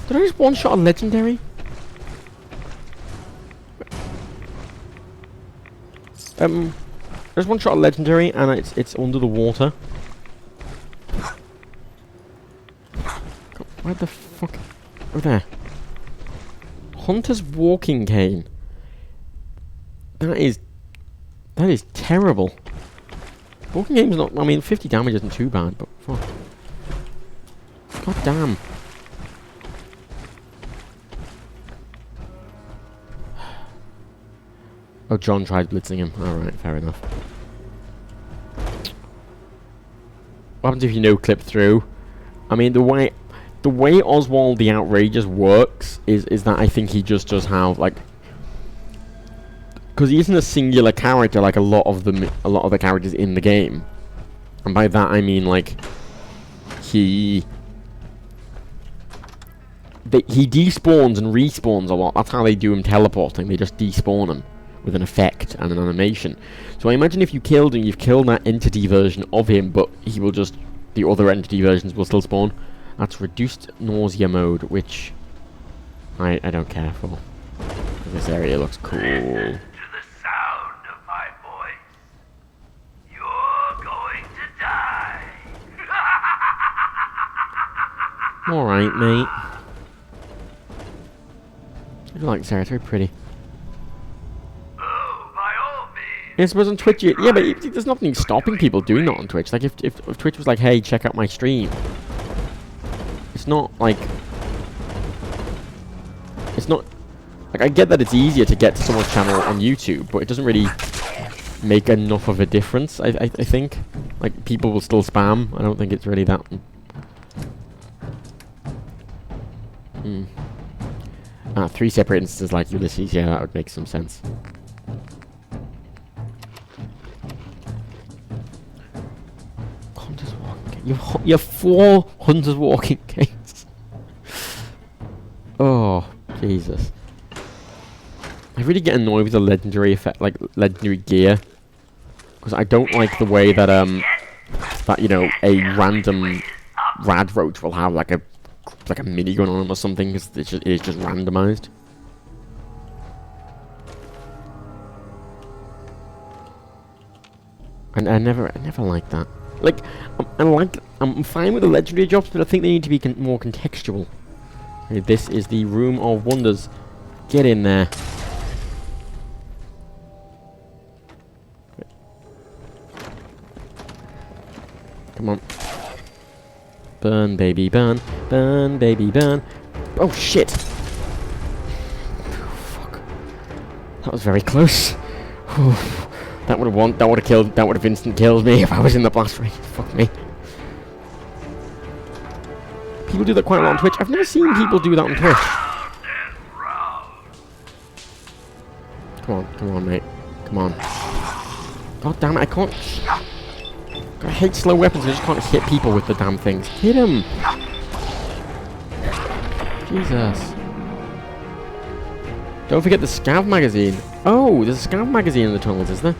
Did I just one-shot a legendary? There's one-shot a legendary and it's under the water. Where the fuck? Oh, there. Hunter's walking cane. That is terrible. Walking game's not. I mean, 50 damage isn't too bad, but fuck. God damn. Oh, John tried blitzing him. Alright, fair enough. What happens if you no-clip through? I mean, the way Oswald the Outrageous works is that I think he just does have, like... Because he isn't a singular character like a lot of the characters in the game, and by that I mean like he despawns and respawns a lot. That's how they do him teleporting. They just despawn him with an effect and an animation. So I imagine if you killed him, you've killed that entity version of him, but he will just the other entity versions will still spawn. That's reduced nausea mode, which I don't care for. This area looks cool. Alright, mate. I do like this area, it's very pretty. Oh, by all means. I suppose on Twitch, yeah, but there's nothing stopping people doing that on Twitch. Like, if Twitch was like, hey, check out my stream. It's not like... It's not... Like, I get that it's easier to get to someone's channel on YouTube, but it doesn't really make enough of a difference, I think. Like, people will still spam. I don't think it's really that... Ah, 3 separate instances like Ulysses, yeah, that would make some sense. Hunters walking cane. You have 4 Hunters walking canes. Oh, Jesus. I really get annoyed with the legendary effect, like legendary gear. Because I don't like the way that, you know, a random rad roach will have like a minigun on him or something, because it is just randomized. And I never like that. Like, I'm fine with the legendary jobs, but I think they need to be more contextual. Okay, this is the Room of Wonders. Get in there. Come on. Burn, baby, burn. Burn, baby, burn. Oh, shit. Fuck. That was very close. That would have instant killed me if I was in the blast range. Fuck me. People do that quite a lot on Twitch. I've never seen people do that on Twitch. Come on, mate. Come on. God damn it, I can't... I hate slow weapons, I just can't hit people with the damn things. Hit him! Jesus. Don't forget the scav magazine. Oh, there's a scav magazine in the tunnels, is there?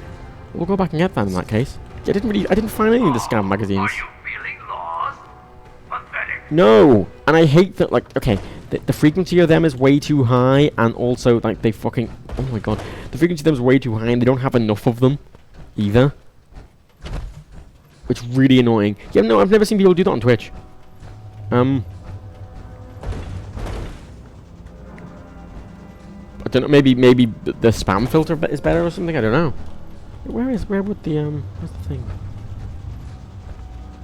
We'll go back and get that in that case. I didn't find any of the scav magazines. Are you feeling lost? Pathetic No! And I hate that, like, okay, the frequency of them is way too high, and also, like, they fucking... Oh my god. The frequency of them is way too high, and they don't have enough of them, either. Which is really annoying. Yeah, no, I've never seen people do that on Twitch. I don't know, maybe the spam filter is better or something, I don't know. Where would the, where's the thing?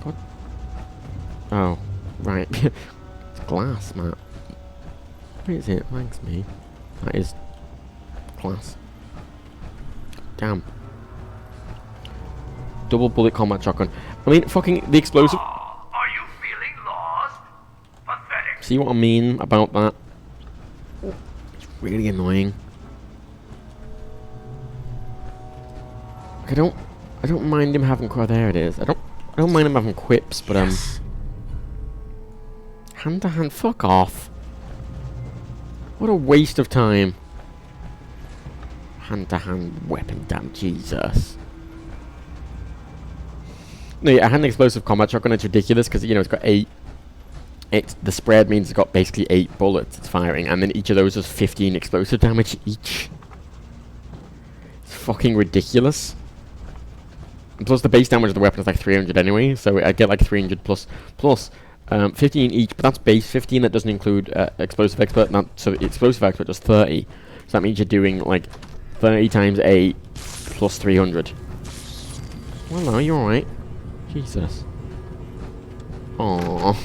God. Oh, right. It's glass, Matt. Where is it? Thanks, me. That is glass. Damn. Double bullet combat shotgun. I mean, fucking the explosive. Are you feeling lost? Pathetic. See what I mean about that? It's really annoying. Like, I don't mind him having there it is. I don't mind him having quips, but hand to hand, fuck off. What a waste of time. Hand to hand weapon, damn Jesus. No, yeah, a hand explosive combat shotgun, it's ridiculous because, you know, it's got 8. The spread means it's got basically 8 bullets it's firing, and then each of those does 15 explosive damage each. It's fucking ridiculous. And plus the base damage of the weapon is like 300 anyway, so I get like 300 plus 15 each, but that's base 15, that doesn't include explosive expert, so explosive expert does 30. So that means you're doing like 30 times 8 plus 300. Well, no, you're alright. Jesus. Aww.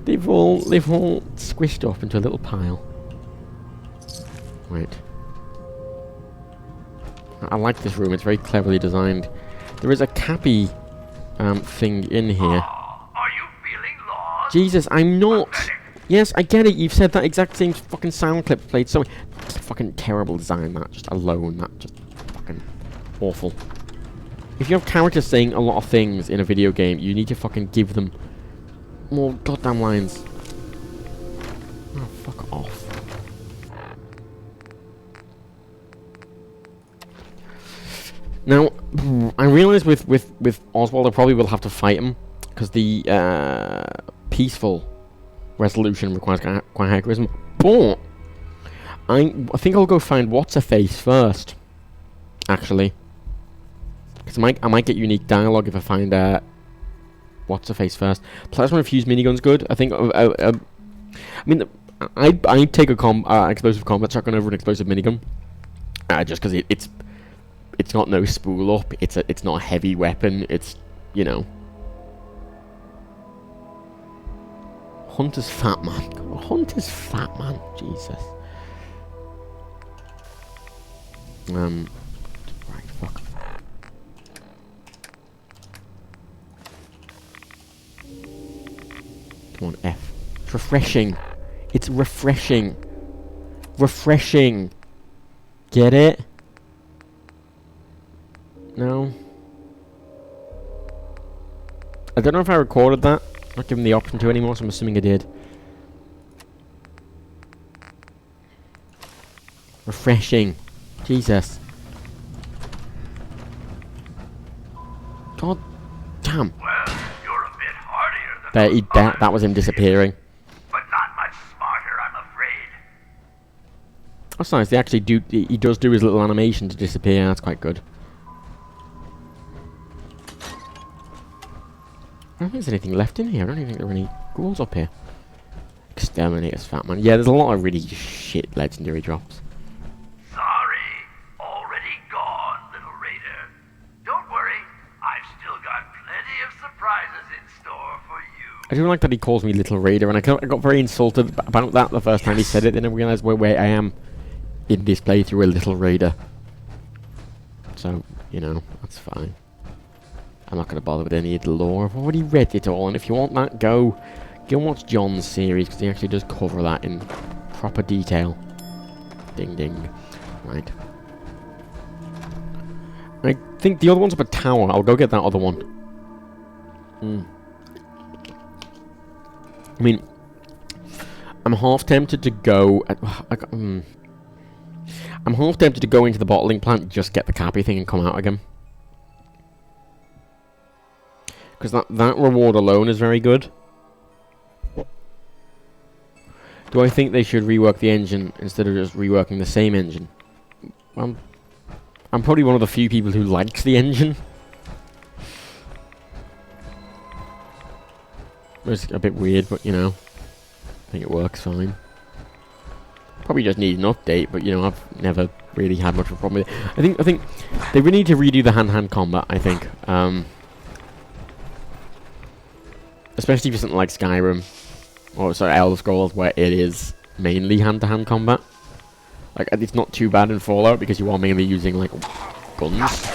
They've all squished up into a little pile. Right. I like this room, it's very cleverly designed. There is a cappy thing in here. Are you feeling lost? Jesus, I'm not. Yes, I get it. You've said that exact same fucking sound clip played so. It's fucking terrible design, that. Just alone, that just fucking awful. If you have characters saying a lot of things in a video game, you need to fucking give them more goddamn lines. Oh, fuck off. Now, I realise with Oswald I probably will have to fight him, because the peaceful resolution requires quite high charisma, but I think I'll go find What's-Her-Face first, actually. Because I might get unique dialogue if I find What's-Her-Face first. Plasma infused minigun's good. I think, I mean, I'd take a explosive combat shotgun over an explosive minigun, just because it's got no spool up. It's not a heavy weapon. It's, you know. Hunter's fat man. God, Hunter's fat man. Jesus. Right. Fuck. Come on, F. It's refreshing. It's refreshing. Refreshing. Get it? No. I don't know if I recorded that. Not given the option to anymore, so I'm assuming I did. Refreshing. Jesus. God damn. Well, you're a bit hardier than That was him disappearing. but not much smarter, I'm afraid. That's nice. They actually do. He does do his little animation to disappear. That's quite good. I don't think there's anything left in here. I don't even think there are any ghouls up here. Exterminator's fat man. Yeah, there's a lot of really shit legendary drops. Sorry, already gone, little raider. Don't worry, I've still got plenty of surprises in store for you. I do like that he calls me Little Raider, and I got very insulted about that the first time he said it. Then I realised where I am in this playthrough, a Little Raider. So, you know, that's fine. I'm not going to bother with any of the lore. I've already read it all, and if you want that, go and watch John's series, because he actually does cover that in proper detail. Ding ding. Right. I think the other one's up a tower. I'll go get that other one. I mean, I'm half tempted to go... I'm half tempted to go into the bottling plant, just get the cappy thing and come out again. Because that reward alone is very good. Do I think they should rework the engine instead of just reworking the same engine? I'm probably one of the few people who likes the engine. It's a bit weird, but you know, I think it works fine. Probably just need an update, but you know, I've never really had much of a problem with it. I think they really need to redo the hand-to-hand combat. I think, especially for something like Skyrim, or sorry, Elder Scrolls, where it is mainly hand-to-hand combat. Like, it's not too bad in Fallout because you are mainly using like guns.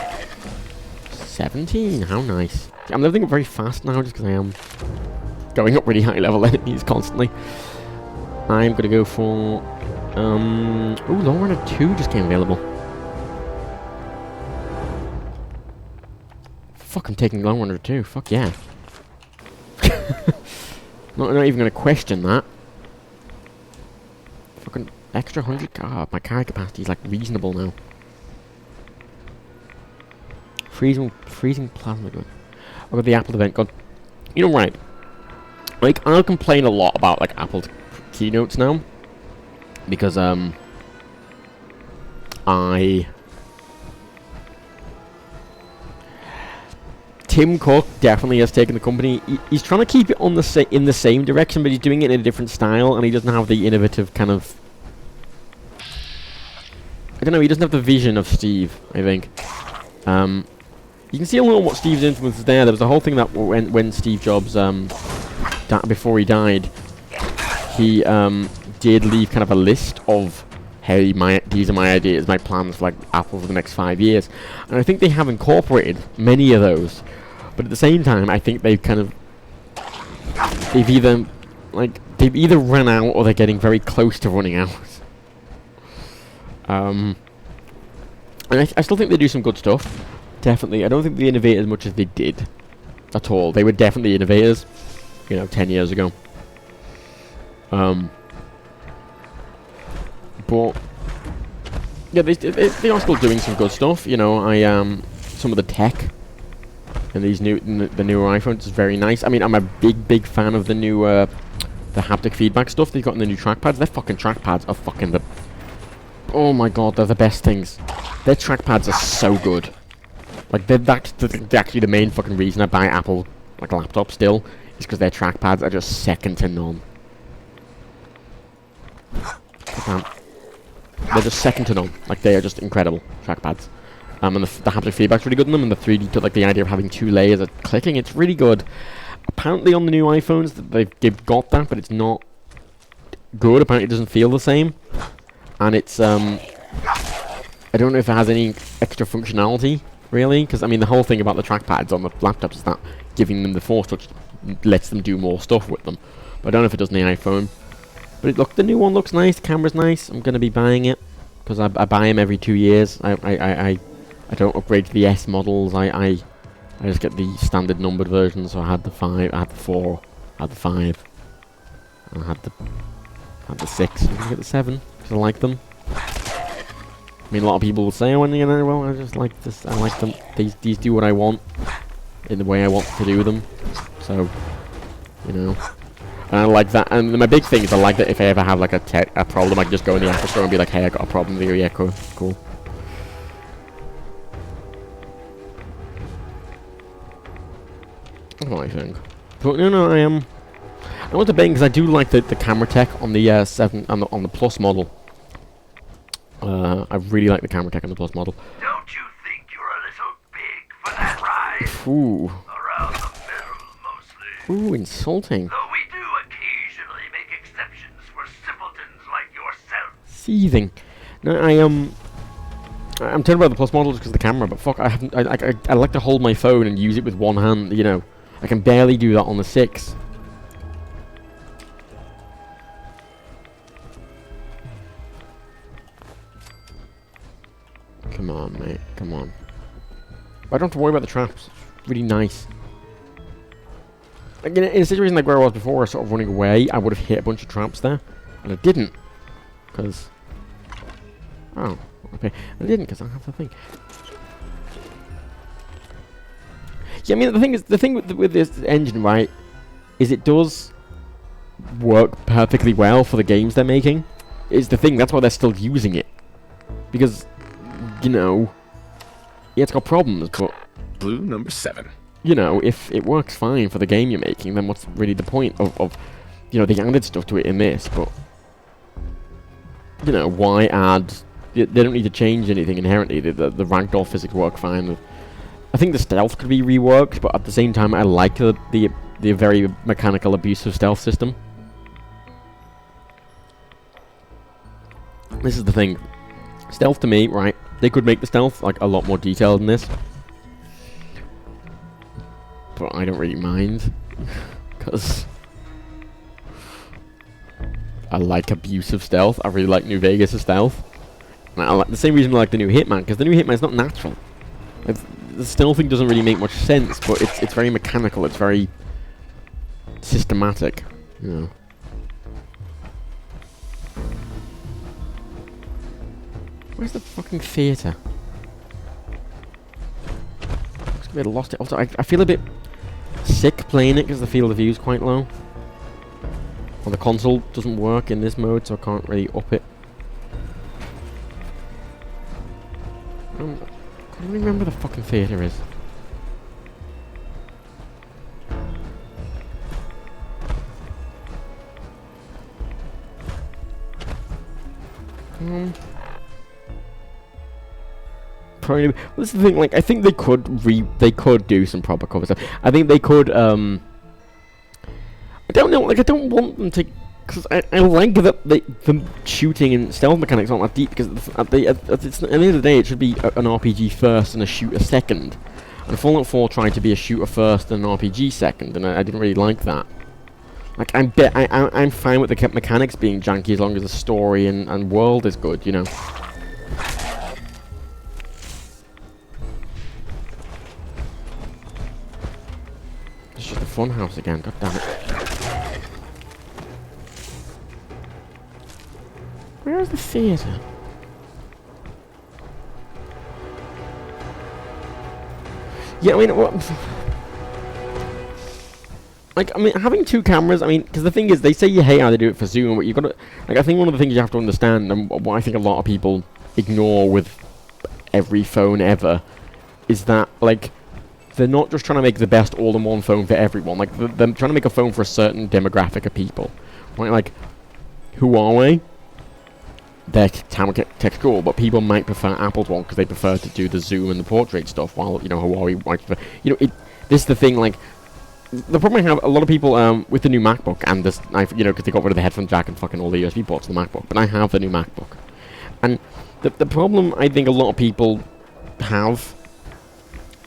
17, how nice. I'm living up very fast now just because I am going up really high level enemies constantly. I'm gonna go for ooh, Law Runner 2 just came available. Fuck, I'm taking Law Runner 2. Fuck yeah. not even gonna question that. Fucking extra 100 car. My carry capacity is like reasonable now. Freezing plasma gun. I've got the Apple event gun. You know, right? Like, I'll complain a lot about like Apple keynotes now, because Tim Cook definitely has taken the company. He's trying to keep it on in the same direction, but he's doing it in a different style, and he doesn't have the innovative kind of. I don't know. He doesn't have the vision of Steve. I think. You can see a little what Steve's influence is there. There was the whole thing that when Steve Jobs before he died, he did leave kind of a list of, hey, these are my ideas, my plans for like Apple for the next 5 years, and I think they have incorporated many of those. But at the same time, I think they've either run out or they're getting very close to running out. And I still think they do some good stuff. Definitely, I don't think they innovate as much as they did at all. They were definitely innovators, you know, 10 years ago. But yeah, they are still doing some good stuff. You know, some of the tech in these the newer iPhones is very nice. I mean, I'm a big fan of the new the haptic feedback stuff they've got in the new trackpads. Their fucking trackpads are fucking the. Oh my god, they're the best things. Their trackpads are so good. Like, that's actually the main fucking reason I buy Apple like laptops still, is because their trackpads are just second to none. They're just second to none. Like, they are just incredible trackpads. And the haptic feedback's really good in them, and the 3D, like the idea of having 2 layers of clicking, it's really good. Apparently on the new iPhones, they've got that, but it's not good. Apparently it doesn't feel the same. And it's, I don't know if it has any extra functionality, really, because, I mean, the whole thing about the trackpads on the laptops is that giving them the Force Touch lets them do more stuff with them. But I don't know if it does in the iPhone. But the new one looks nice, the camera's nice, I'm going to be buying it, because I buy them every 2 years. I don't upgrade to the S models, I just get the standard numbered version, so I had the 5, I had the 4, I had the 5, and I had the 6, I'm going to get the 7, because I like them. I mean, a lot of people will say, oh, you know, well, I just like this, I like them, these do what I want, in the way I want to do them, so, you know. And I like that, and my big thing is I like that if I ever have like a problem, I can just go in the Apple store and be like, hey, I got a problem with you, yeah, cool. That's what I think. But no, I want to bang because I do like the camera tech on the 7 on the Plus model. I really like the camera tech on the Plus model. Don't you think you're a little big for that ride? Ooh. Around the middle, mostly. Ooh, insulting. Though we do occasionally make exceptions for simpletons like yourself. Seething. No, I'm terrible about the Plus model just because of the camera, but fuck, I like to hold my phone and use it with one hand, you know. I can barely do that on the 6. Come on, mate. Come on. I don't have to worry about the traps. It's really nice. Like, in a situation like where I was before, sort of running away, I would have hit a bunch of traps there. And I didn't. Because... Oh, okay. I didn't because I have the thing. Yeah, I mean, the thing with this engine, right, is it does work perfectly well for the games they're making. Is the thing. That's why they're still using it. Because, you know, yeah, it's got problems, but Blue number 7. you know, if it works fine for the game you're making, then what's really the point of you know, they added stuff to it in this, but, you know, why add... They don't need to change anything inherently. The ragdoll physics work fine. I think the stealth could be reworked, but at the same time, I like the very mechanical, abusive stealth system. This is the thing. Stealth to me, right, they could make the stealth, like, a lot more detailed than this. But I don't really mind. Because I like abusive stealth. I really like New Vegas' stealth. And I like the same reason I like the new Hitman, because the new Hitman is not natural. The stealthing doesn't really make much sense, but it's very mechanical, it's very systematic, you know. Where's the fucking theatre? I'm just gonna be lost it. Also, I feel a bit sick playing it because the field of view is quite low. Well, the console doesn't work in this mode, so I can't really up it. I don't remember the fucking theatre is. Probably. Well, this is the thing. Like, I think they could do some proper cover stuff. I think they could. I don't know. Like, I don't want them to. Because I like that the shooting and stealth mechanics aren't that deep, because at the end of the day it should be an RPG first and a shooter second. And Fallout 4 tried to be a shooter first and an RPG second, and I didn't really like that. Like, I'm fine with the mechanics being janky as long as the story and world is good, you know. It's just a fun house again, god damn it. Where is the theatre? Yeah, I mean, what? Like, I mean, having two cameras, I mean, because the thing is, they say you hate how they do it for Zoom, but you've got to, like, I think one of the things you have to understand, and what I think a lot of people ignore with every phone ever, is that, like, they're not just trying to make the best all-in-one phone for everyone. Like, they're trying to make a phone for a certain demographic of people. Right? Like, Huawei, their camera tech's cool, but people might prefer Apple's one because they prefer to do the zoom and the portrait stuff, while, you know, Huawei might prefer, you know, this is the thing, like, the problem I have, a lot of people, with the new MacBook, and this, you know, because they got rid of the headphone jack and fucking all the USB ports in the MacBook, but I have the new MacBook, and the problem I think a lot of people have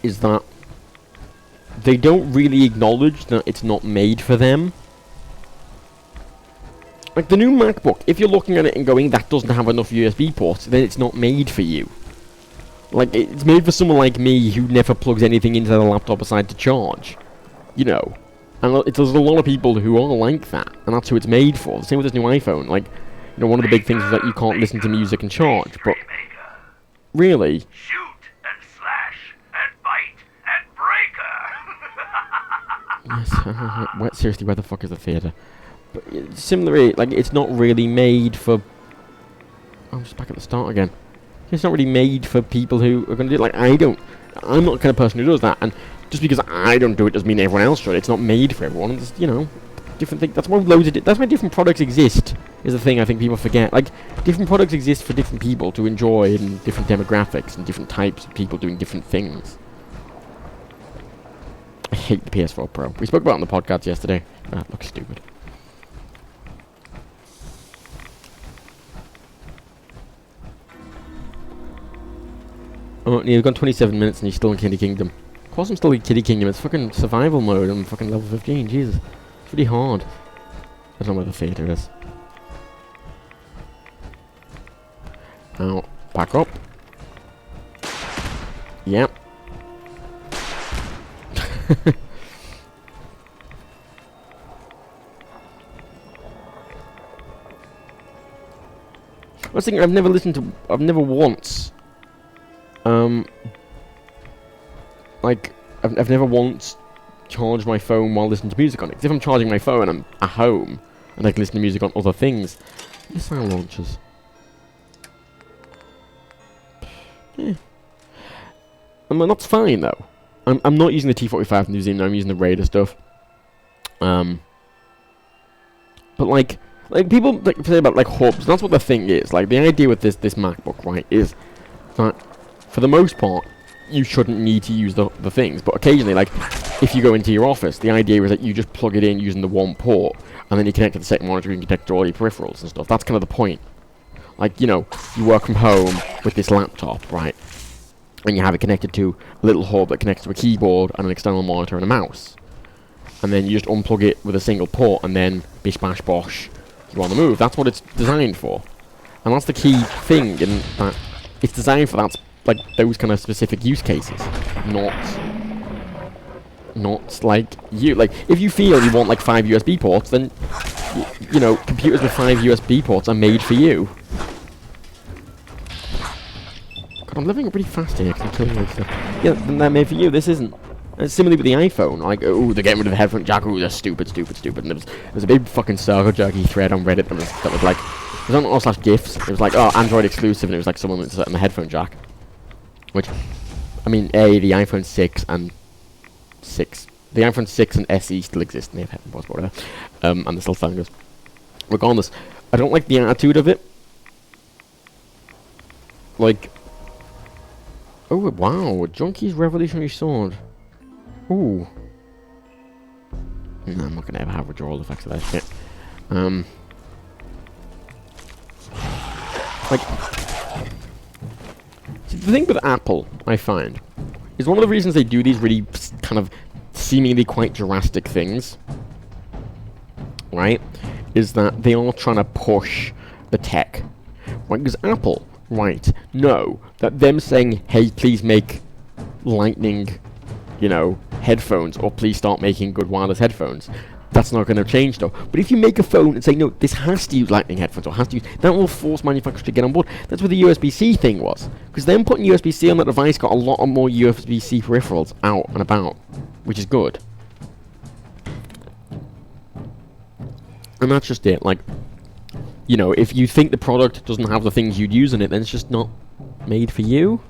is that they don't really acknowledge that it's not made for them. Like, the new MacBook, if you're looking at it and going, that doesn't have enough USB ports, then it's not made for you. Like, it's made for someone like me who never plugs anything into the laptop aside to charge. You know. And there's a lot of people who are like that, and that's who it's made for. The same with this new iPhone. Like, you know, one of the big things is that you can't listen to music and charge, but... Really? Shoot and slash and bite and breaker. Yes, seriously, where the fuck is the theatre? But similarly, like, it's not really made for... I'm just back at the start again. It's not really made for people who are going to do it. Like, I'm not the kind of person who does that, and just because I don't do it doesn't mean everyone else should. It's not made for everyone. It's, you know, different things. That's why that's why different products exist, is the thing I think people forget. Like, different products exist for different people to enjoy, and different demographics, and different types of people doing different things. I hate the PS4 Pro. We spoke about it on the podcast yesterday. That looks stupid. Oh, you've gone 27 minutes and you're still in Kitty Kingdom. Of course I'm still in Kitty Kingdom. It's fucking survival mode. I'm fucking level 15. Jesus. It's really hard. I don't know where the theatre is. Now, back up. Yep. I was thinking, I've never once... like, I've never once charged my phone while listening to music on it. 'Cause if I'm charging my phone and I'm at home, and I can listen to music on other things. Missile launchers. Yeah. I mean, that's fine though. I'm not using the T-45 New Zealand. I'm using the Raider stuff. But like people say about like hubs. That's what the thing is. Like the idea with this MacBook, right, is that for the most part you shouldn't need to use the things. But occasionally, like if you go into your office, the idea is that you just plug it in using the one port, and then you connect to the second monitor and connect to all your peripherals and stuff. That's kind of the point. Like, you know, you work from home with this laptop, right? And you have it connected to a little hub that connects to a keyboard and an external monitor and a mouse. And then you just unplug it with a single port, and then bish bash bosh, you're on the move. That's what it's designed for. And that's the key thing, in that it's designed for that, like, those kind of specific use cases. Not like you. Like, if you feel you want like 5 USB ports, then, you know, computers with 5 USB ports are made for you. God, I'm living pretty fast here, because I'm killing this stuff. Yeah, then they're made for you. This isn't. Similarly with the iPhone, like, oh, they're getting rid of the headphone jack. Oh, they're stupid. And there was a big fucking circle jerky thread on Reddit that was like, it was on r/gifs. It was like, oh, Android exclusive, and it was like someone was on the headphone jack. Which, I mean, the iPhone 6 and the iPhone 6 and SE still exist, and they have headphone ports, whatever. And they're still selling us. Regardless, I don't like the attitude of it. Like, oh wow, Junkie's Revolutionary Sword. Ooh. No, I'm not gonna ever have withdrawal effects of that shit. Like, see, the thing with Apple, I find, is one of the reasons they do these really kind of seemingly quite drastic things, right, is that they are trying to push the tech. Right, because Apple, right, know that them saying, hey, please make Lightning, you know, headphones, or please start making good wireless headphones, that's not going to change though. But if you make a phone and say, no, this has to use Lightning headphones, or has to use, that will force manufacturers to get on board. That's what the USB-C thing was. Because them putting USB-C on that device got a lot more USB-C peripherals out and about, which is good. And that's just it. Like, you know, if you think the product doesn't have the things you'd use in it, then it's just not made for you.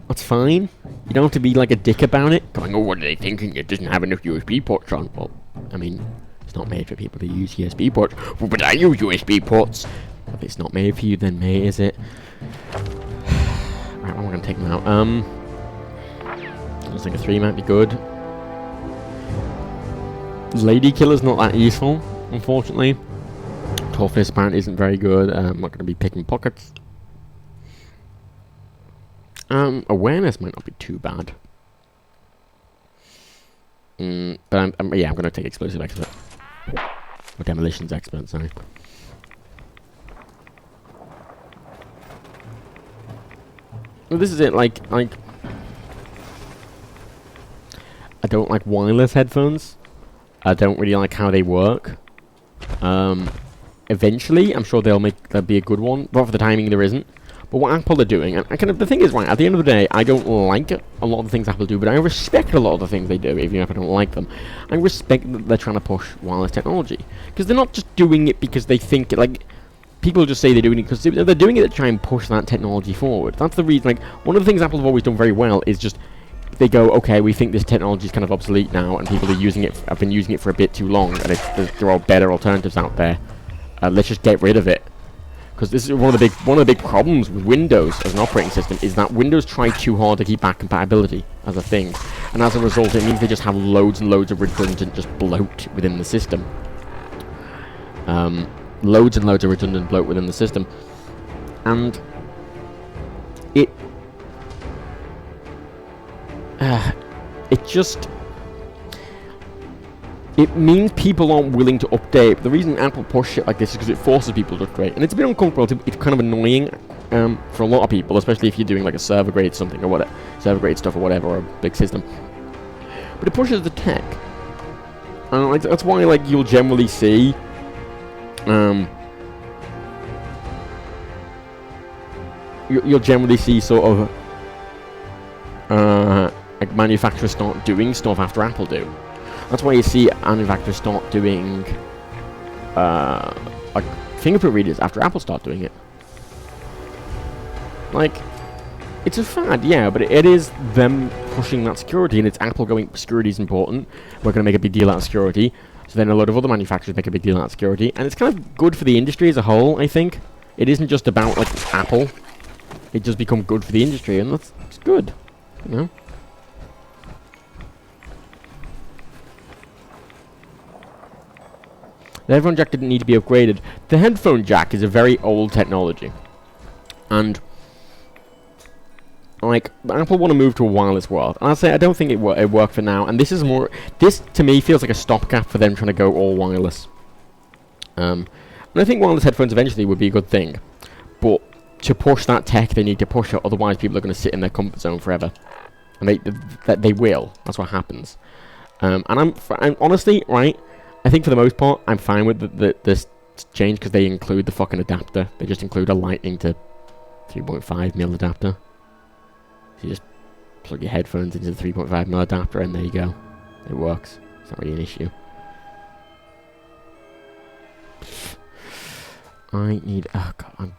That's fine. You don't have to be like a dick about it, going, oh, what are they thinking? It doesn't have enough USB ports on. Well, I mean, it's not made for people to use USB ports. Well, but I use USB ports. If it's not made for you, then mate, is it? Right, I'm gonna take them out. Looks like a 3 might be good. Lady Killer's not that useful, unfortunately. Toughness apparently isn't very good. I'm not gonna be picking pockets. Awareness might not be too bad. But I'm going to take Explosive Expert. Or Demolitions Expert, sorry. Well, this is it, like, I don't like wireless headphones. I don't really like how they work. Eventually, I'm sure there'll be a good one, but for the timing there isn't. But what Apple are doing, and kind of the thing is, right, at the end of the day, I don't like a lot of the things Apple do, but I respect a lot of the things they do, even if I don't like them. I respect that they're trying to push wireless technology. Because they're not just doing it because they think, like, people just say they're doing it because they're doing it to try and push that technology forward. That's the reason, like, one of the things Apple have always done very well is just, they go, okay, we think this technology is kind of obsolete now, and people are using it, have been using it for a bit too long, and there are better alternatives out there. Let's just get rid of it. Because this is one of the big problems with Windows as an operating system, is that Windows try too hard to keep back compatibility as a thing, and as a result it means they just have loads and loads of redundant just bloat within the system. Loads and loads of redundant bloat within the system, and it just, it means people aren't willing to update. The reason Apple push shit like this is because it forces people to upgrade, and it's a bit uncomfortable. It's kind of annoying for a lot of people, especially if you're doing like a server grade something or whatever, server grade stuff or whatever, or a big system. But it pushes the tech, and like that's why like you'll generally see you'll generally see sort of like manufacturers start doing stuff after Apple do. That's why you see manufacturers start doing like fingerprint readers after Apple start doing it. Like, it's a fad, yeah, but it is them pushing that security, and it's Apple going, security is important, we're going to make a big deal out of security. So then a lot of other manufacturers make a big deal out of security, and it's kind of good for the industry as a whole, I think. It isn't just about, like, Apple. It does become good for the industry, and that's good, you know? The headphone jack didn't need to be upgraded. The headphone jack is a very old technology. And, like, Apple want to move to a wireless world. And I'll say I don't think it worked for now. And this is more... This, to me, feels like a stopgap for them trying to go all wireless. And I think wireless headphones eventually would be a good thing. But to push that tech, they need to push it. Otherwise, people are going to sit in their comfort zone forever. And they will. That's what happens. And I'm honestly, right... I think for the most part, I'm fine with this change because they include the fucking adapter. They just include a lightning to 3.5mm adapter. So you just plug your headphones into the 3.5mm adapter and there you go. It works. It's not really an issue. I need... Oh god,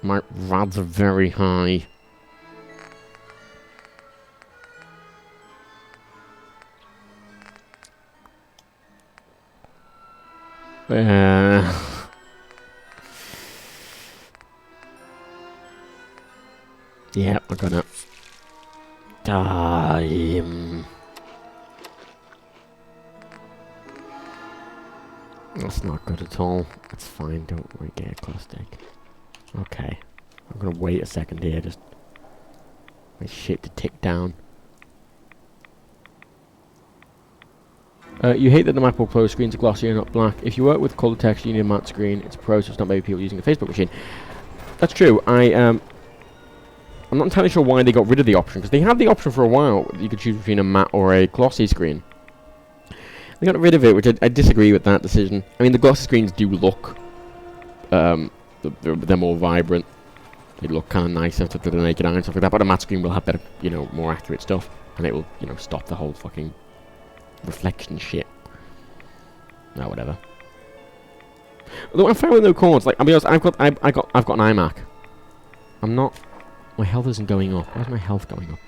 My rads are very high. Yeah, we're gonna die. That's not good at all. That's fine, don't worry, get a claw stick. Okay. I'm gonna wait a second here, just wait shit to tick down. You hate that the MacBook Pro screens are glossy and not black. If you work with color text, you need a matte screen. It's a pro, so it's not maybe people using a Facebook machine. That's true. I'm not entirely sure why they got rid of the option, because they had the option for a while. You could choose between a matte or a glossy screen. They got rid of it, which I disagree with that decision. I mean, the glossy screens do look, they're more vibrant. They look kind of nicer to the naked eye and stuff like that. But a matte screen will have better, you know, more accurate stuff, and it will, you know, stop the whole fucking reflection shit. No, whatever. Although I'm fine with no cords. Like, I'll be honest, I've got an iMac. I'm not. My health isn't going up. Where's my health going up?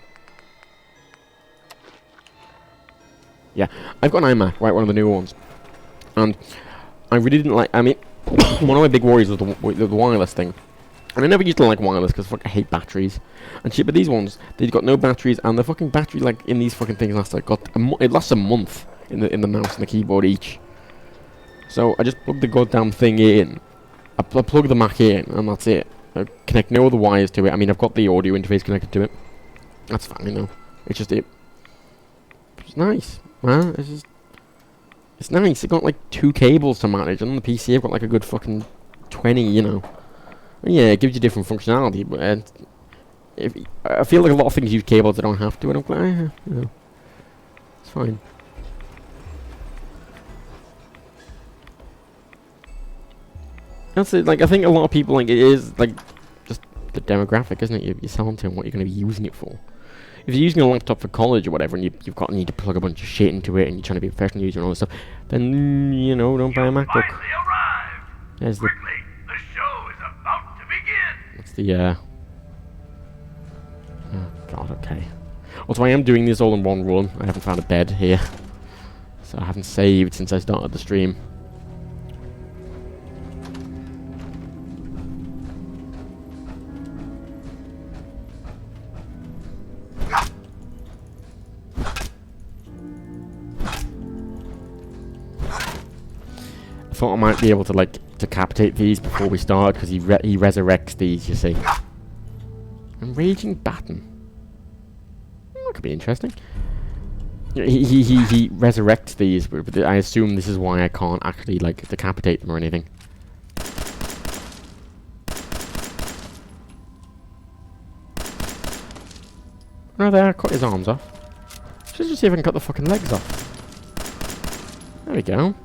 Yeah, I've got an iMac, right, one of the newer ones, and I really didn't like. I mean, one of my big worries was the wireless thing. And I never used to like wireless because I hate batteries and shit. But these ones, they've got no batteries, and the fucking battery like in these fucking things lasts it lasts a month in the mouse and the keyboard each. So I just plug the goddamn thing in. I plug the Mac in, and that's it. I connect no other wires to it. I mean, I've got the audio interface connected to it. That's fine though. It's just it. It's nice, man. It's nice. I've got like 2 cables to manage, and on the PC I've got like a good fucking 20, you know. Yeah, it gives you different functionality, but I feel like a lot of things use cables that don't have to, and I'm like, you know, it's fine. That's it. Like, I think a lot of people, like, it is like just the demographic, isn't it? You sell them to them what you're going to be using it for. If you're using a laptop for college or whatever, and you need to plug a bunch of shit into it, and you're trying to be a professional user and all this stuff, then you know, don't buy a MacBook. Finally arrived. There's the. Quickly, the show is about to begin. That's the oh god, okay. Also, I am doing this all in one run. I haven't found a bed here, so I haven't saved since I started the stream. I thought I might be able to like decapitate these before we start, because he resurrects these, you see. Enraging baton. That could be interesting. He resurrects these, but I assume this is why I can't actually like decapitate them or anything. No, there, I cut his arms off. Should just see if I can cut the fucking legs off. There we go.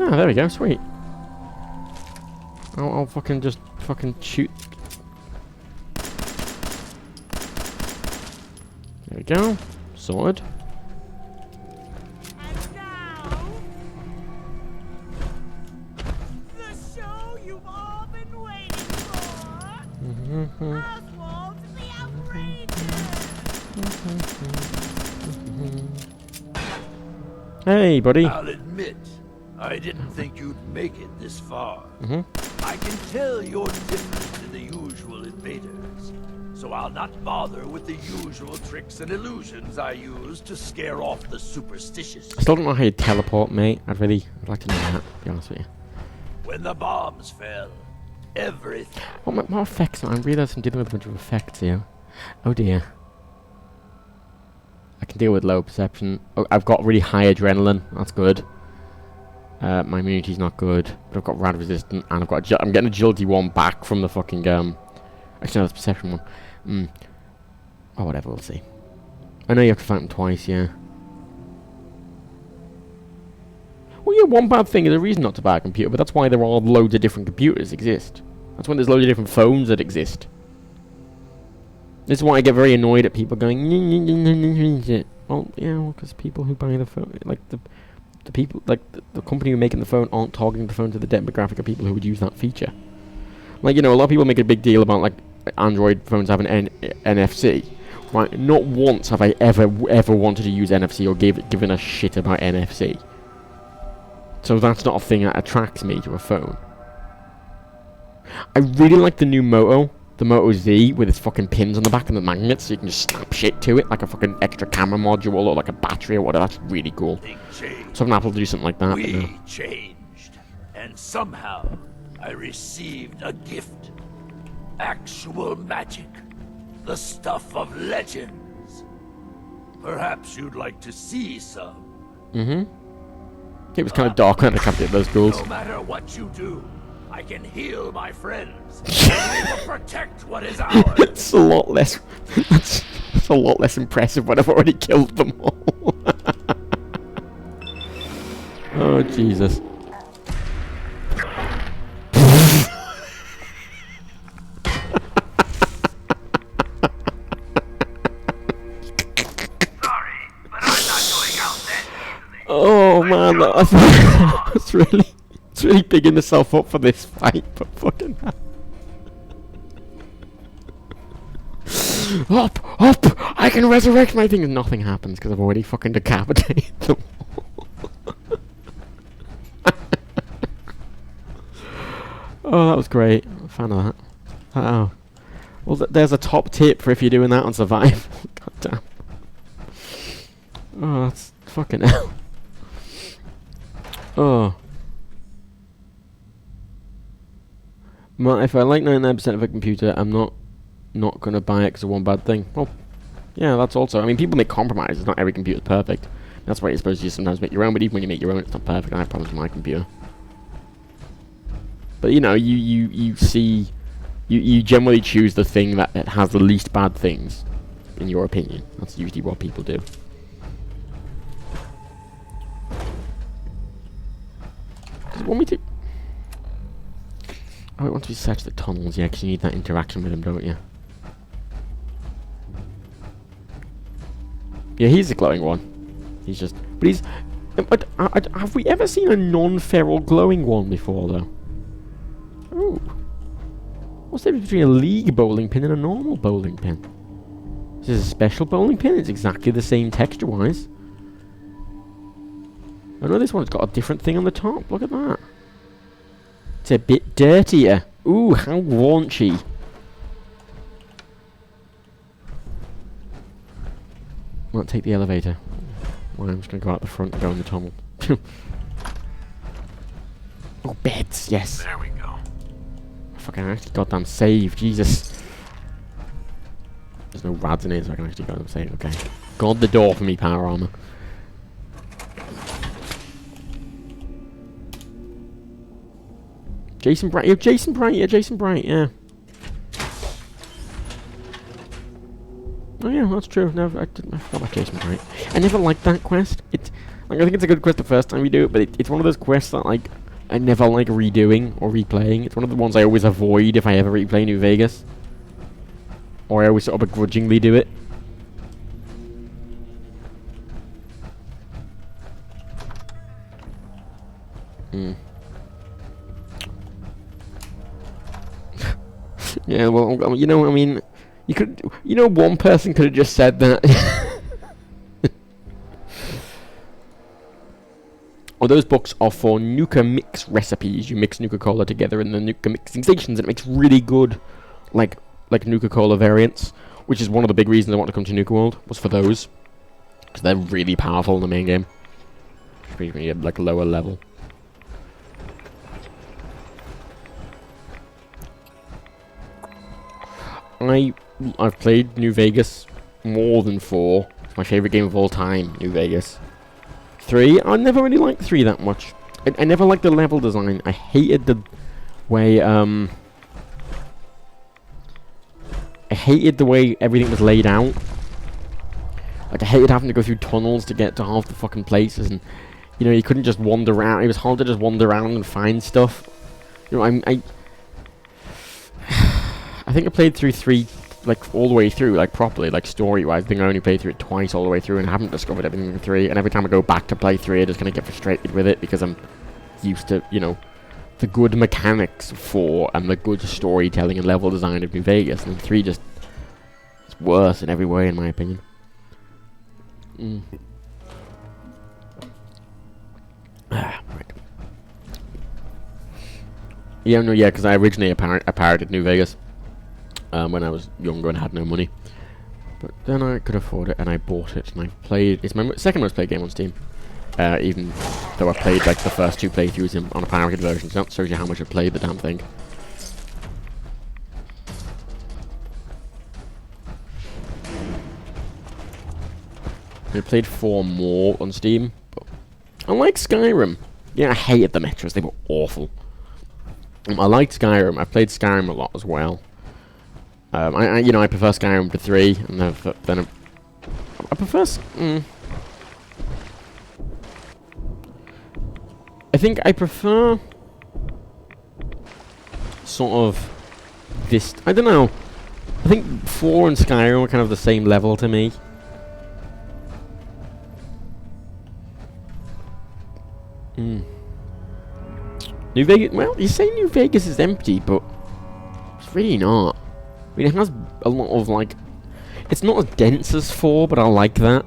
Ah, there we go, sweet. I'll fucking just fucking shoot. There we go. Sorted. And now, the show you've all been waiting for. Oswald the Outrageous. Hey, buddy. I'll admit, I didn't think you'd make it this far. I can tell you're different than the usual invaders, so I'll not bother with the usual tricks and illusions I use to scare off the superstitious. I still don't know how you teleport, mate. I'd like to know that, to be honest with you. When the bombs fell, everything. What effects? I realised I'm dealing with a bunch of effects here. Oh dear. I can deal with low perception. Oh, I've got really high adrenaline. That's good. My immunity's not good, but I've got rad resistant, and I'm getting agility 1 back from the fucking actually no, that's perception 1. Oh, whatever, we'll see. I know you have to fight them twice, yeah. Well, yeah, one bad thing is a reason not to buy a computer, but that's why there are loads of different computers exist. That's when there's loads of different phones that exist. This is why I get very annoyed at people going. Well, yeah, because people who buy the phone, like the people, like the company who are making the phone, aren't targeting the phone to the demographic of people who would use that feature. Like, you know, a lot of people make a big deal about like Android phones having NFC. Right? Not once have I ever wanted to use NFC or given a shit about NFC. So that's not a thing that attracts me to a phone. I really like the new Moto. The Moto Z with its fucking pins on the back and the magnets, so you can just snap shit to it, like a fucking extra camera module or like a battery or whatever. That's really cool. So an Apple to do something like that. We changed, and somehow I received a gift. Actual magic. The stuff of legends. Perhaps you'd like to see some. It was kind of dark when I decapitated those ghouls. No matter what you do, I can heal my friends. And we will protect what is ours. It's a lot less. That's a lot less impressive when I've already killed them all. Oh Jesus! Sorry, but I'm not going out that easily. Oh man, that's really. It's really bigging myself up for this fight, but fucking hell. Up! I can resurrect my thing! And nothing happens because I've already fucking decapitated them all. Oh, that was great. I'm a fan of that. Oh. Well, there's a top tip for if you're doing that on Survival. God damn. Oh, that's fucking hell. Oh. If I like 99% of a computer, I'm not gonna buy it because of one bad thing. Well, yeah, that's also. I mean, people make compromises. Not every computer's perfect. That's why you're supposed to sometimes make your own. But even when you make your own, it's not perfect. I have problems with my computer. But you know, you see, you generally choose the thing that has the least bad things, in your opinion. That's usually what people do. Does it want me to? Oh, it wants me to search the tunnels, yeah, because you need that interaction with him, don't you? Yeah, he's the glowing one. He's just... But he's... have we ever seen a non-feral glowing one before, though? Ooh. What's the difference between a league bowling pin and a normal bowling pin? This is a special bowling pin. It's exactly the same texture-wise. I know this one's got a different thing on the top. Look at that. It's a bit dirtier. Ooh, how raunchy. Might take the elevator. Well, I'm just going to go out the front and go in the tunnel. Oh, beds, yes. There we go. Fucking actually goddamn save, Jesus. There's no rads in it, so I can actually go and save. Okay. Guard the door for me, power armor. Jason Bright, yeah, Jason Bright, yeah. Oh yeah, that's true. No, I forgot about Jason Bright. I never liked that quest. It's like, I think it's a good quest the first time you do it, but it's one of those quests that like I never like redoing or replaying. It's one of the ones I always avoid if I ever replay New Vegas. Or I always sort of begrudgingly do it. Yeah, well, you know, I mean, you could, you know, one person could have just said that. Well, those books are for Nuka mix recipes. You mix Nuka-Cola together in the Nuka mixing stations, and it makes really good, like Nuka-Cola variants, which is one of the big reasons I want to come to Nuka World, was for those. Because they're really powerful in the main game. Especially at, like, lower level. I've played New Vegas more than 4. It's my favorite game of all time, New Vegas. 3, I never really liked 3 that much. I never liked the level design. I hated the way, I hated the way everything was laid out. Like, I hated having to go through tunnels to get to half the fucking places, and, you know, you couldn't just wander around. It was hard to just wander around and find stuff. You know, I think I played through 3, like, all the way through, like, properly, like, story-wise. I think I only played through it twice all the way through, and I haven't discovered everything in 3. And every time I go back to play 3, I just kind of get frustrated with it, because I'm used to, you know, the good mechanics of 4, and the good storytelling and level design of New Vegas. And 3 just, it's worse in every way, in my opinion. Right. Yeah, no, yeah, because I originally pirated New Vegas. When I was younger and had no money. But then I could afford it and I bought it and I played. It's my second most played game on Steam. Even though I played like the first 2 playthroughs on a pirated version. So that shows you how much I played the damn thing. I played 4 more on Steam. But I like Skyrim. Yeah, I hated the Metros. They were awful. I liked Skyrim. I played Skyrim a lot as well. You know, I prefer Skyrim to 3, and then I prefer. I think I prefer sort of this. I don't know. I think 4 and Skyrim are kind of the same level to me. New Vegas. Well, you say New Vegas is empty, but it's really not. I mean, it has a lot of, like... It's not as dense as 4, but I like that.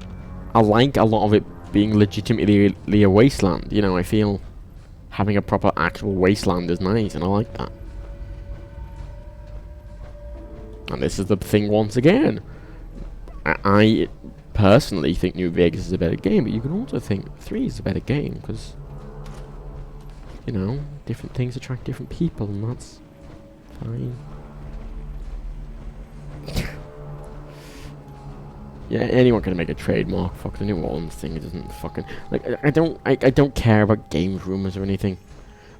I like a lot of it being legitimately a wasteland. You know, I feel having a proper actual wasteland is nice, and I like that. And this is the thing once again. I personally think New Vegas is a better game, but you can also think 3 is a better game, because... You know, different things attract different people, and that's fine. Yeah, anyone can make a trademark. Fuck the New Orleans thing. It doesn't fucking like. I don't care about games rumors or anything.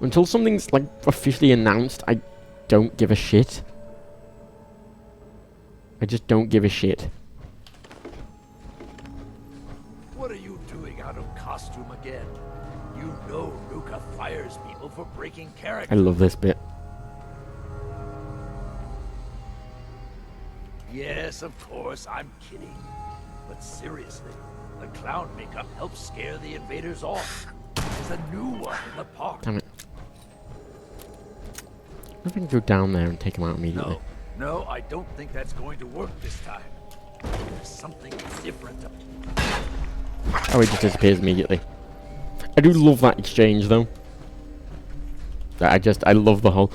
Until something's like officially announced, I don't give a shit. I just don't give a shit. What are you doing out of costume again? You know Nuka fires people for breaking character. I love this bit. Yes, of course, I'm kidding. But seriously, the clown makeup helps scare the invaders off. There's a new one in the park. Damn it. I think I can go down there and take him out immediately. No, I don't think that's going to work this time. There's something different. Oh, he just disappears immediately. I do love that exchange, though. I love the whole...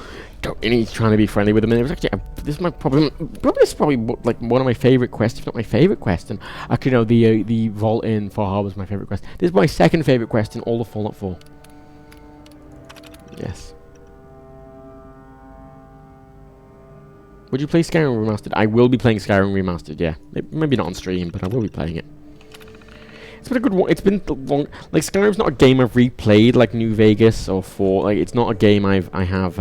And he's trying to be friendly with him, and it was actually... this is my problem... This is probably, like, one of my favourite quests, if not my favourite quest. And actually, no, the vault in Far Harbor is my favourite quest. This is my second favourite quest in all of Fallout 4. Yes. Would you play Skyrim Remastered? I will be playing Skyrim Remastered, yeah. Maybe not on stream, but I will be playing it. It's been a good one. It's been long. Like, Skyrim's not a game I've replayed like New Vegas or 4. Like, it's not a game I have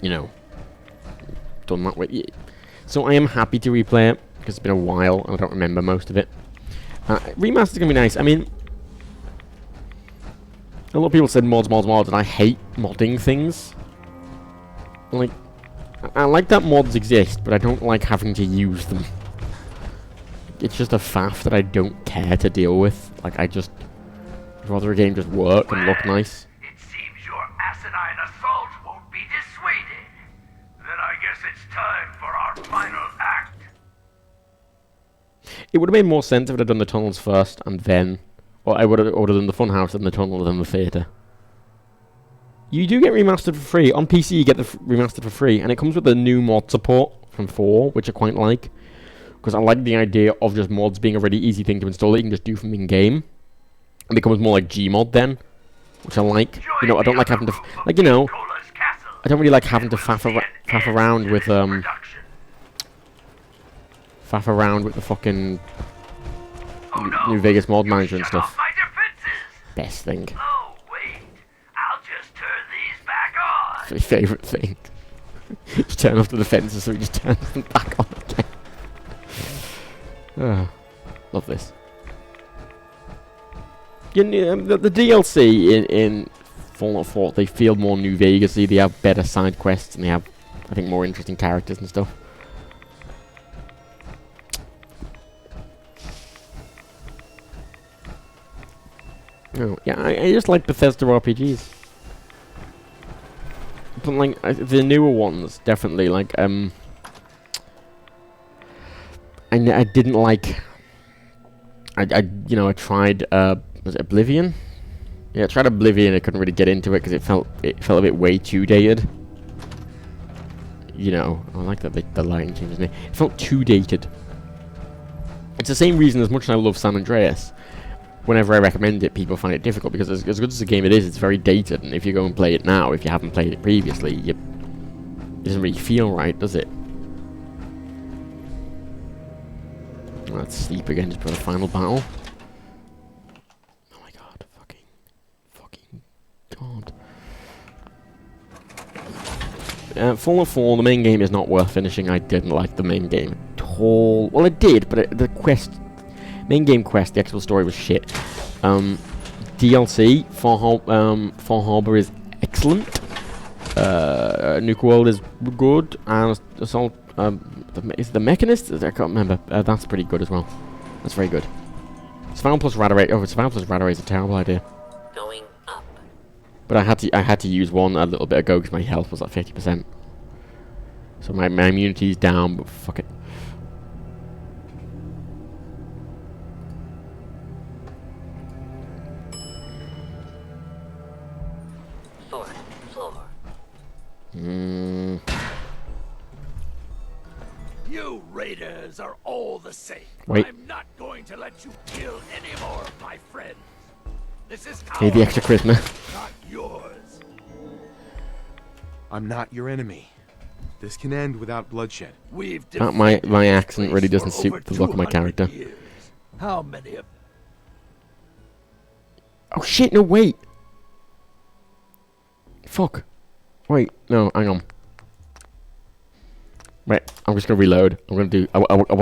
you know, done that with. So I am happy to replay it because it's been a while and I don't remember most of it. Remastered's gonna be nice. I mean, A lot of people said mods, and I hate modding things. Like, I like that mods exist, but I don't like having to use them. It's just a faff that I don't care to deal with. Like, I'd rather a game just work and look nice. It seems your asinine assault won't be dissuaded. Then I guess it's time for our final act. It would have made more sense if I'd done the tunnels first and then... Or I would have done the funhouse and the tunnel and then the theatre. You do get remastered for free. On PC you get the remastered for free, and it comes with the new mod support from 4, which I quite like. Because I like the idea of just mods being a really easy thing to install that you can just do from in-game. It becomes more like Gmod then, which I like. You know, I don't like having to... Like, you know, I don't really like having to faff around with, faff around with the fucking... New Vegas mod manager and stuff. Best thing. Oh, wait. I'll just turn these back on. It's my favourite thing. You turn off the defences so he just turns them back on again. Love this. You know, the DLC in Fallout 4, they feel more New Vegas-y. They have better side quests and they have, I think, more interesting characters and stuff. Oh, yeah, I just like Bethesda RPGs. But, like, the newer ones, definitely, like, I didn't like... you know, I tried, was it Oblivion? Yeah, I tried Oblivion, I couldn't really get into it because it felt a bit way too dated. You know, I like that the lighting changes. It felt too dated. It's the same reason, as much as I love San Andreas, whenever I recommend it, people find it difficult, because as good as the game it is, it's very dated, and if you go and play it now, if you haven't played it previously, it doesn't really feel right, does it? Let's sleep again just for the final battle. Oh my god, fucking god. Fallout 4, the main game is not worth finishing. I didn't like the main game at all. Well, I did, but the main game quest, the actual story was shit. DLC, Far Harbor is excellent. Nuke World is good, and Assault, is the Mechanist? I can't remember. That's pretty good as well. That's very good. Survival plus Radar. Oh, Survival plus Radar is a terrible idea. Going up. But I had to use one a little bit ago because my health was at 50%. So my immunity's down, but fuck it. Floor. You raiders are all the same. Wait. I'm not going to let you kill any more of my friends. This is Hey, the extra charisma. not yours. I'm not your enemy. This can end without bloodshed. We've My defended this accent really place doesn't for suit over the look of my 200 character. years. How many of Oh shit, no, wait. Fuck. Wait, no, hang on. Wait, I'm just gonna reload. I want to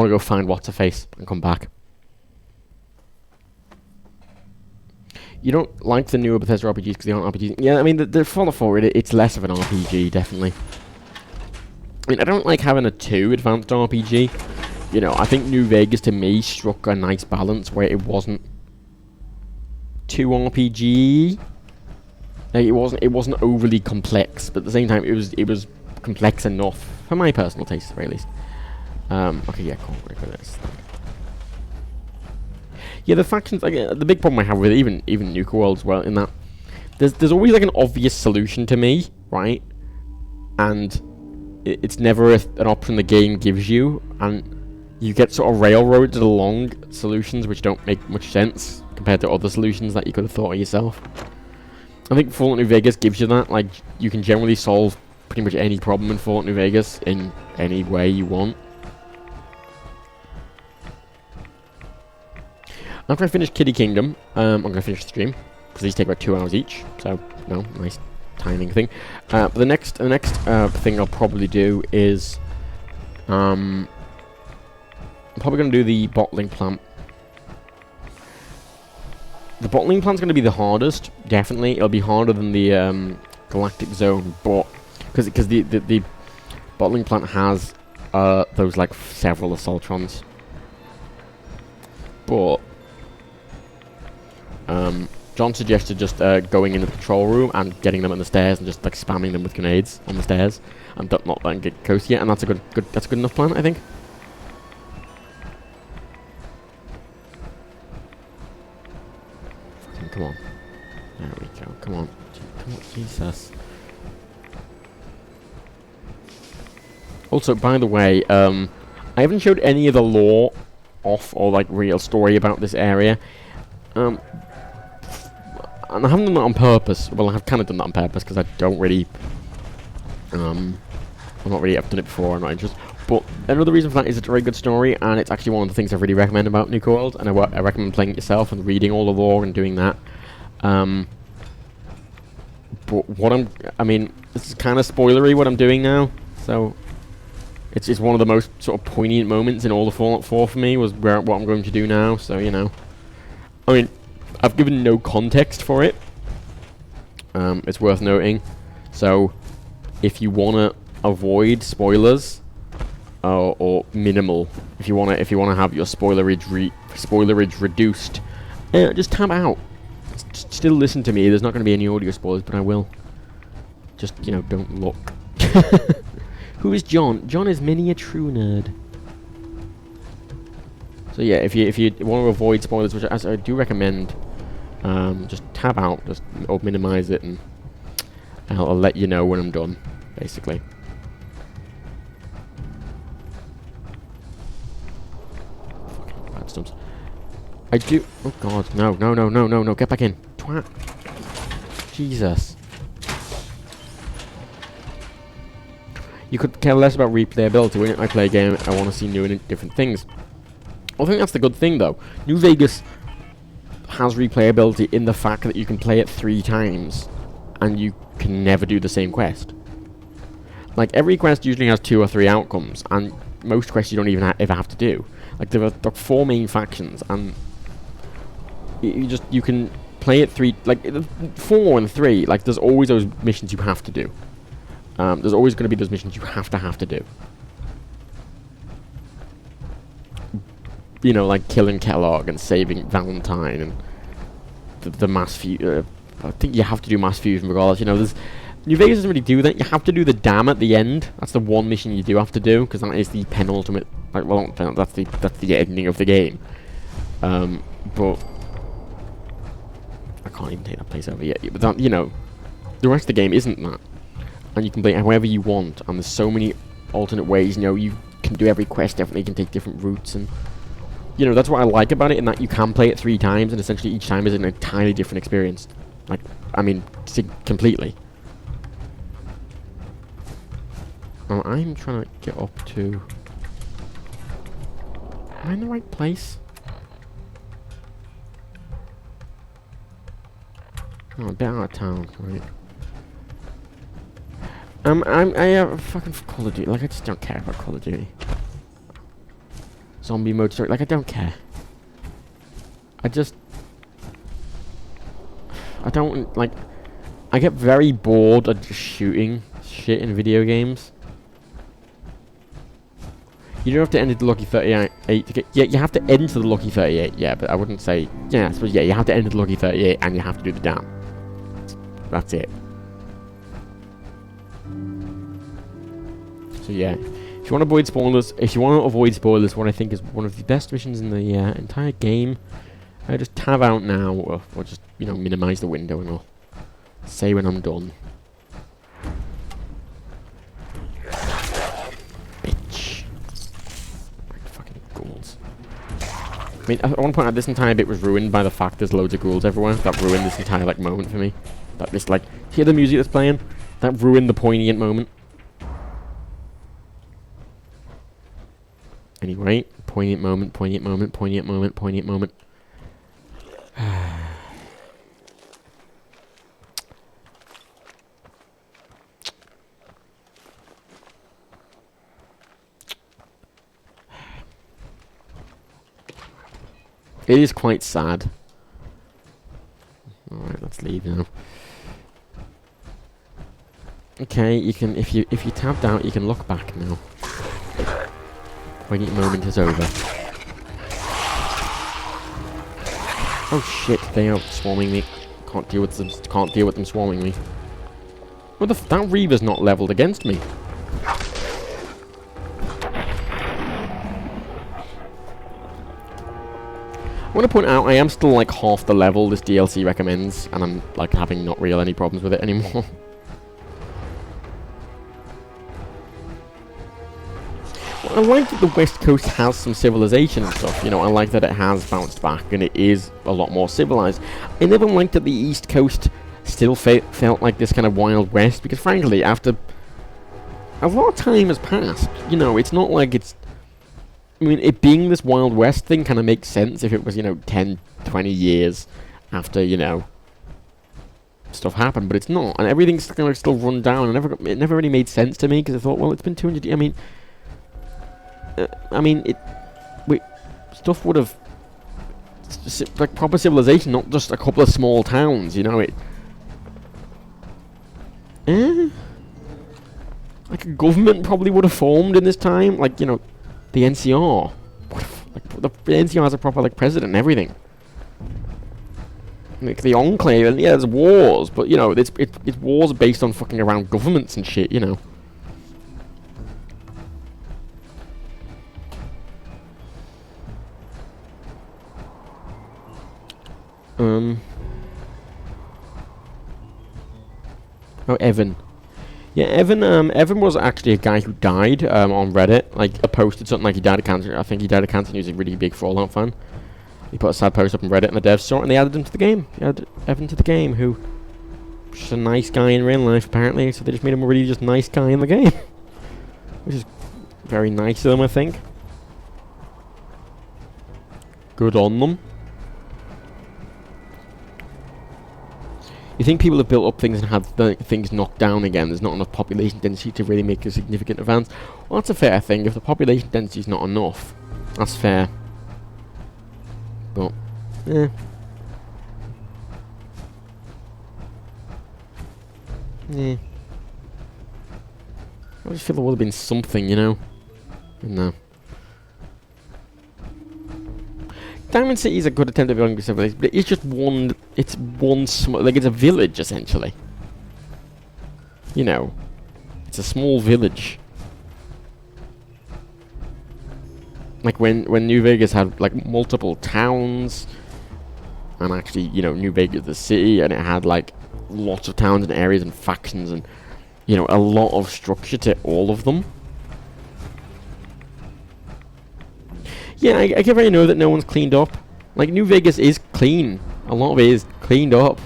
go find What's-Her-Face and come back. You don't like the newer Bethesda RPGs because they aren't RPGs? Yeah, I mean, the Fallout 4, it's less of an RPG, definitely. I mean, I don't like having a too advanced RPG. You know, I think New Vegas, to me, struck a nice balance where it wasn't too RPG. Like, it wasn't overly complex, but at the same time, it was complex enough for my personal taste, at the very least. Okay, yeah, cool. We're gonna this. Yeah, the factions. Like, the big problem I have with it, even Nuka World as well, in that there's always like an obvious solution to me, right? And it's never an option the game gives you, and you get sort of railroaded along solutions which don't make much sense compared to other solutions that you could have thought of yourself. I think Fallout New Vegas gives you that. Like, you can generally solve pretty much any problem in Fallout New Vegas in any way you want. After I finish Kitty Kingdom, I'm going to finish the stream, because these take about 2 hours each, so, you know, nice timing thing. But the next thing I'll probably do is, I'm probably going to do the bottling plant. The bottling plant's going to be the hardest, definitely. It'll be harder than the galactic zone, but because the bottling plant has those like several assaultrons. But John suggested just going in the patrol room and getting them on the stairs and just like spamming them with grenades on the stairs and not letting them get close yet, and that's a good enough plan, I think. Fucking come on. There we go. Come on. Come on, Jesus. Also, by the way, I haven't showed any of the lore off or like real story about this area. And I haven't done that on purpose. Well, I have kind of done that on purpose because I don't really, I'm not really, I've done it before, I'm not interested. But another reason for that is it's a very good story, and it's actually one of the things I really recommend about New World, and I recommend playing it yourself and reading all the lore and doing that. But what I mean, this is kind of spoilery what I'm doing now, so it's one of the most sort of poignant moments in all of Fallout 4 for me, was what I'm going to do now, so, you know. I mean, I've given no context for it. It's worth noting. So, if you want to avoid spoilers, or minimal, if you want to have your spoilerage reduced, just tab out. Still listen to me. There's not going to be any audio spoilers, but I will. Just, you know, don't look. Who is John? John is many a true nerd. So yeah, if you want to avoid spoilers, which I do recommend, just tab out, or minimize it, and I'll let you know when I'm done, basically. Fucking bad stumps. I do. Oh God, no! Get back in, twat! Jesus. You could care less about replayability. When I play a game, I want to see new and different things. I think that's the good thing, though. New Vegas has replayability in the fact that you can play it 3 times, and you can never do the same quest. Like, every quest usually has 2 or 3 outcomes, and most quests you don't even ever have to do. Like, there are 4 main factions, and you can play it 3, like, 4 and 3, like, there's always those missions you have to do. There's always going to be those missions you have to do. You know, like killing Kellogg and saving Valentine and the mass fusion. I think you have to do mass fusion regardless. You know, New Vegas doesn't really do that. You have to do the dam at the end. That's the one mission you do have to do, because that is the penultimate. Like, well, not that's the ending of the game. But I can't even take that place over yet. But that, you know, the rest of the game isn't that, and you can play it however you want. And there's so many alternate ways. You know, you can do every quest differently. You can take different routes and. You know, that's what I like about it, in that you can play it 3 times, and essentially each time is an entirely different experience. Like, I mean, completely. I'm trying to get up to... Am I in the right place? Oh, a bit out of town, right? I have fucking Call of Duty. Like, I just don't care about Call of Duty. Zombie mode story, like, I don't care. I don't, like, I get very bored of just shooting shit in video games. You don't have to enter the Lucky 38 to get, yeah, you have to enter the Lucky 38, yeah, but I wouldn't say, yeah, I suppose, yeah, you have to enter the Lucky 38 and you have to do the dam. That's it. So yeah. If you want to avoid spoilers, what I think is one of the best missions in the entire game, just tab out now, or just, you know, minimize the window, and I'll say when I'm done. Bitch. Fucking ghouls. I mean, I want to point out, this entire bit was ruined by the fact there's loads of ghouls everywhere. That ruined this entire, like, moment for me. That this, like, hear the music that's playing? That ruined the poignant moment. Anyway, poignant moment. It is quite sad. Alright, let's leave now. Okay, you can if you tapped out, you can look back now. Waiting moment is over. Oh shit, they are swarming me. Can't deal with them swarming me. What the that Reaver's not leveled against me. I want to point out I am still like half the level this DLC recommends, and I'm like having not really any problems with it anymore. I like that the West Coast has some civilization and stuff, you know, I like that it has bounced back and it is a lot more civilized. I never liked that the East Coast still felt like this kind of Wild West, because frankly, after a lot of time has passed, you know, it's not like it's... I mean, it being this Wild West thing kind of makes sense if it was, you know, 10, 20 years after, you know, stuff happened, but it's not, and everything's kind of still run down, and it never really made sense to me, because I thought, well, it's been 200 years, stuff would have like proper civilization, not just a couple of small towns, you know. Like a government probably would have formed in this time, like, you know, the NCR. Like the NCR has a proper like president and everything. Like the Enclave, and yeah, there's wars, but you know, it's wars based on fucking around governments and shit, you know. Oh, Evan. Yeah, Evan was actually a guy who died on Reddit. Like, posted something like he died of cancer. I think he died of cancer, and he was a really big Fallout fan. He put a sad post up on Reddit, and the devs saw it, and they added him to the game. They added Evan to the game, who was just a nice guy in real life, apparently. So they just made him a really just nice guy in the game. Which is very nice of them, I think. Good on them. You think people have built up things and had things knocked down again? There's not enough population density to really make a significant advance. Well, that's a fair thing. If the population density is not enough, that's fair. But, I just feel there would have been something, you know? No. Diamond City is a good attempt at building a civilization, but it's just one. It's one like it's a village essentially. You know, it's a small village. Like when New Vegas had like multiple towns, and actually, you know, New Vegas the city, and it had like lots of towns and areas and factions, and you know, a lot of structure to all of them. Yeah, I can already know that no one's cleaned up. Like, New Vegas is clean. A lot of it is cleaned up.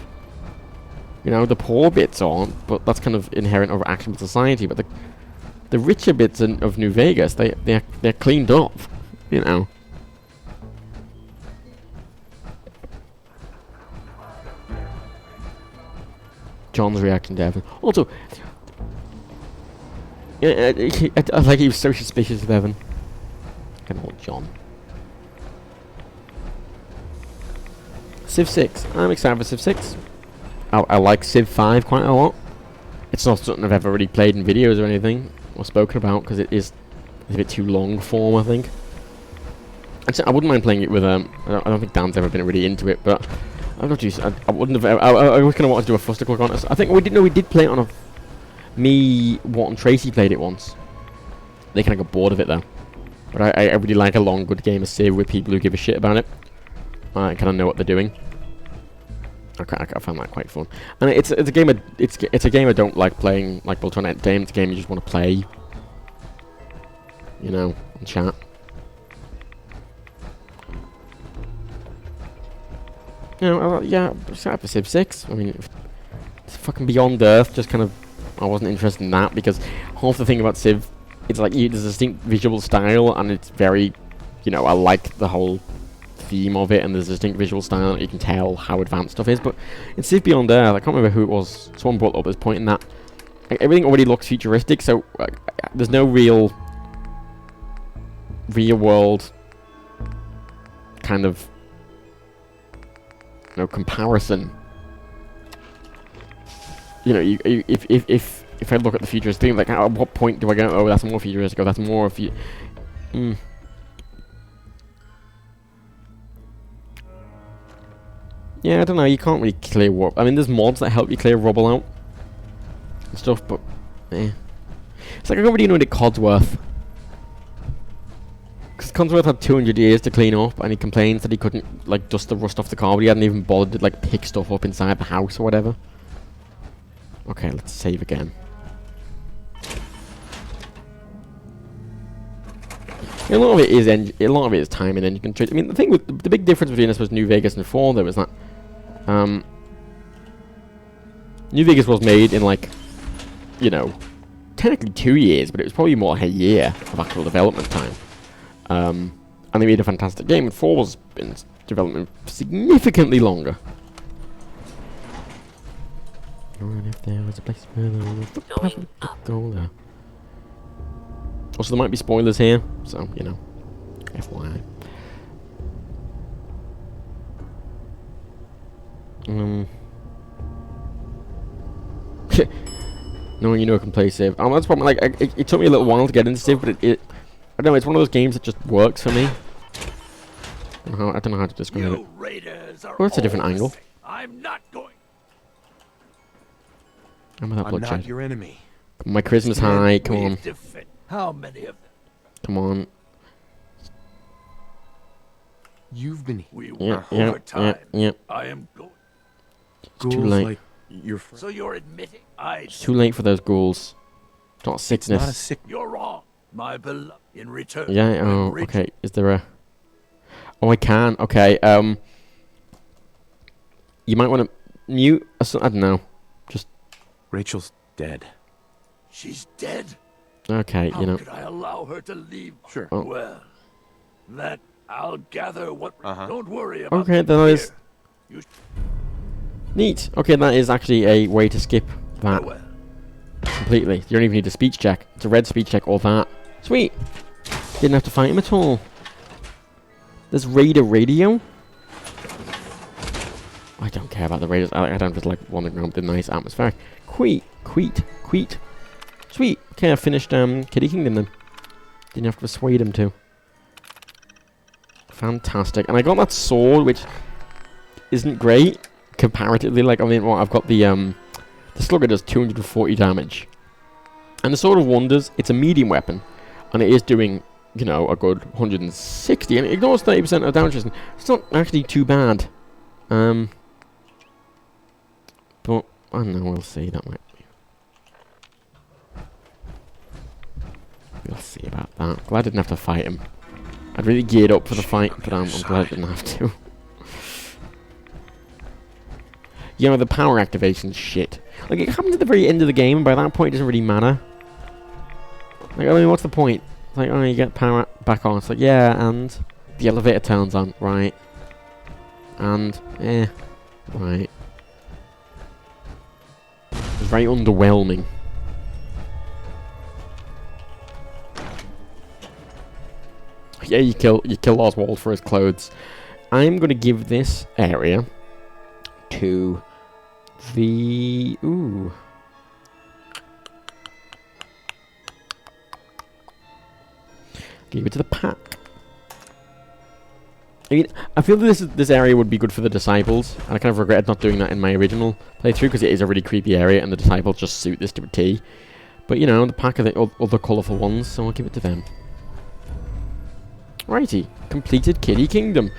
You know, the poor bits aren't, but that's kind of inherent of action society. But the richer bits of New Vegas, they're cleaned up. You know. John's reaction to Evan. Also, I like he was so suspicious of Evan. Kind of old John. Civ 6. I'm excited for Civ 6. I like Civ 5 quite a lot. It's not something I've ever really played in videos or anything, or spoken about, because it is a bit too long form, I think. I wouldn't mind playing it with, I don't think Dan's ever been really into it, but I wouldn't have, I was kind of wanted to do a fuster click on it. I think we did play it on me, Watt and Tracy played it once. They kind of got bored of it though. But I really like a long, good game of Civ with people who give a shit about it. I kind of know what they're doing. I find that quite fun, and it's a game it's a game I don't like playing like built on entertainment. It's a game you just want to play, you know, and chat. You know, yeah, excited for Civ 6. I mean, it's fucking Beyond Earth. Just kind of, I wasn't interested in that because half the thing about Civ, it's like there's a distinct visual style, and it's very, you know, I like the whole theme of it, and there's a distinct visual style, and you can tell how advanced stuff is. But in Civ Beyond Earth, I can't remember who it was. Someone brought up this point in that like, everything already looks futuristic, so there's no real world kind of comparison you know, if I look at the futuristic thing, like, at what point do I go, oh, that's more futuristic, or that's more Yeah, I don't know, you can't really clear warp. I mean, there's mods that help you clear rubble out and stuff, but, eh. It's like, I don't really know the Codsworth. Because Codsworth had 200 years to clean up, and he complains that he couldn't, like, dust the rust off the car, but he hadn't even bothered to, like, pick stuff up inside the house or whatever. Okay, let's save again. A lot of it is time and engine control. I mean, the thing with the big difference between, I suppose, New Vegas and 4, though, is that New Vegas was made in, like, you know, technically 2 years, but it was probably more like a year of actual development time. And they made a fantastic game, and 4 was in development significantly longer. And if there was a place where there was a go there. Also, there might be spoilers here, so, you know, FYI. Knowing you know I can play Civ. That's probably, like, it took me a little while to get into Civ, but it I don't know, it's one of those games that just works for me. I don't know how to describe it. Oh, that's a different angle. I'm not going. I'm not your enemy. My charisma's high, come on. How many of them? Come on. You've been here. We were over time. I am going. It's too late. Like your friend. So you're admitting It's too late for those ghouls. It's not sickness. It's not a sick. You're wrong, my beloved. In return. Yeah, oh, okay. Is there a... Oh, I can. Okay, you might want to mute... I don't know. Just... Rachel's dead. She's dead? Okay, How you know... could I allow her to leave? Sure. Oh. Well, that I'll gather what... Don't worry about Okay, it. that is... You Neat. Okay, that is actually a way to skip that. well. Completely. You don't even need a speech check. It's a red speech check or that. Sweet. Didn't have to fight him at all. There's Raider Radio. I don't care about the Raiders. I don't just like wandering around with the nice atmosphere. Queet. Sweet. Okay, I finished Kitty Kingdom then. Didn't have to persuade him to. Fantastic. And I got that sword, which isn't great comparatively. Like, I mean, well, I've got the Slugger does 240 damage. And the Sword of Wonders, it's a medium weapon. And it is doing, you know, a good 160. And it ignores 30% of damage. It's not actually too bad. But, I don't know, we'll see. That might be. We'll see about that. Glad I didn't have to fight him. I'd really geared up for the fight, but I'm glad I didn't have to. You know, the power activation shit. Like, it happens at the very end of the game, and by that point it doesn't really matter. Like, I mean, what's the point? It's like, oh, you get power back on. It's like, yeah, and the elevator turns on, right. And, right. It's very underwhelming. Yeah, you kill Oswald for his clothes. I'm gonna give this area to the give it to the pack. I mean, I feel that this area would be good for the disciples, and I kind of regret not doing that in my original playthrough because it is a really creepy area, and the disciples just suit this to a T. But you know, the pack are the other colourful ones, so I'll give it to them. Righty, completed Kitty Kingdom.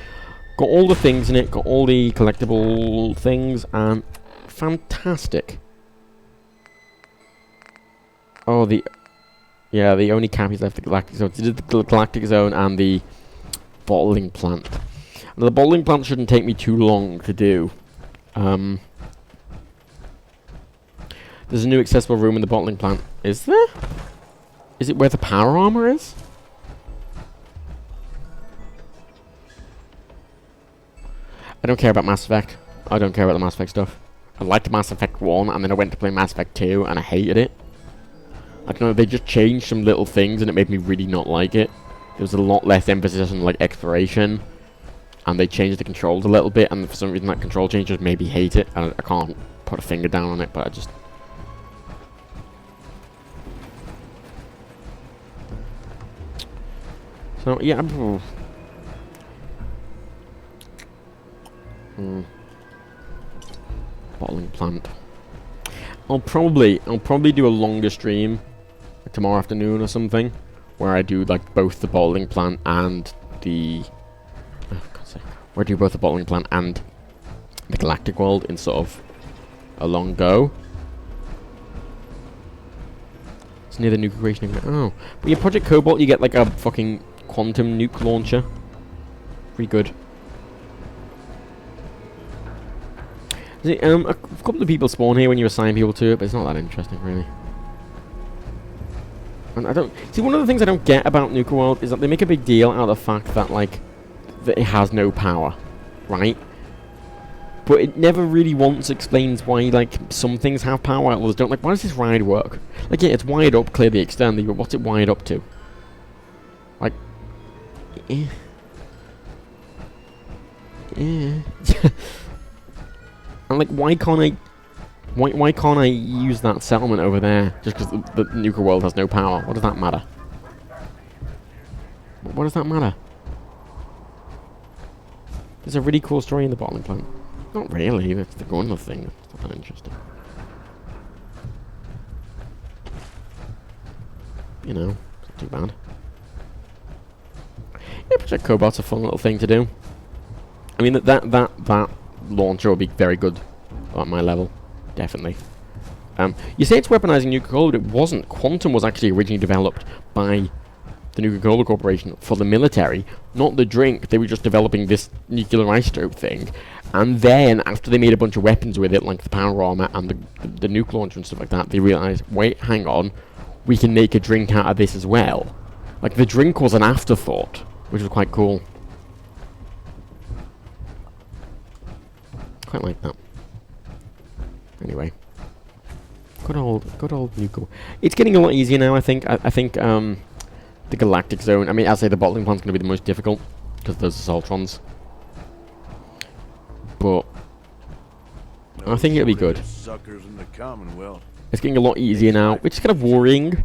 Got all the things in it, got all the collectible things, and fantastic. Oh, the only cappies left the Galactic Zone. They did the Galactic Zone and the bottling plant. Now, the bottling plant shouldn't take me too long to do. There's a new accessible room in the bottling plant. Is there? Is it where the power armor is? I don't care about Mass Effect. I don't care about the Mass Effect stuff. I liked Mass Effect 1, and then I went to play Mass Effect 2, and I hated it. I don't know, they just changed some little things, and it made me really not like it. There was a lot less emphasis on, like, exploration, and they changed the controls a little bit, and for some reason that control change just made me hate it. I can't put a finger down on it, but So yeah. Bottling plant. I'll probably do a longer stream, like tomorrow afternoon or something, where I do like both the bottling plant and the. Oh, God's sake. Where I do both the bottling plant and the galactic world in sort of a long go. It's near the nuke creation. Oh, but your Project Cobalt, you get like a fucking quantum nuke launcher. Pretty good. See, a couple of people spawn here when you assign people to it, but it's not that interesting, really. And I don't see, one of the things I don't get about Nuka World is that they make a big deal out of the fact that like that it has no power, right? But it never really once explains why like some things have power, others don't. Like, why does this ride work? Like, yeah, it's wired up clearly externally, but what's it wired up to? Like, yeah. And like, why can't I use that settlement over there just because the Nuka World has no power? What does that matter? What does that matter? There's a really cool story in the bottling plant. Not really. That's the gun thing. It's not that interesting. You know, it's not too bad. Yeah, Project Cobalt's a fun little thing to do. I mean, that launcher will be very good at my level, definitely. You say it's weaponizing Nuka-Cola, but it wasn't. Quantum was actually originally developed by the Nuka-Cola Corporation for the military, not the drink. They were just developing this nuclear isotope thing, and then after they made a bunch of weapons with it, like the power armor and the nuke launcher and stuff like that, they realized, wait, hang on, we can make a drink out of this as well. Like, the drink was an afterthought, which was quite cool. Quite like that. Anyway, good old Nuka. It's getting a lot easier now. I think. I think the Galactic Zone. I mean, I'll say the bottling plant's going to be the most difficult because there's the Soltrons. But I think it'll be good. Suckers in the Commonwealth. It's getting a lot easier now, which is kind of worrying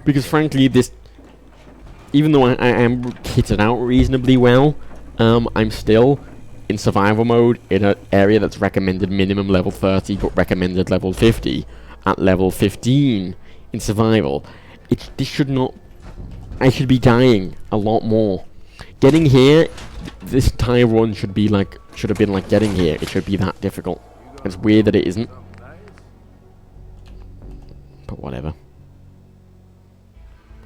because, frankly, this. Even though I am kitted out reasonably well, I'm still in survival mode in an area that's recommended minimum level 30 but recommended level 50 at level 15 in survival. This should not. I should be dying a lot more. Getting here, this entire run should have been like getting here. It should be that difficult. It's weird that it isn't. But whatever.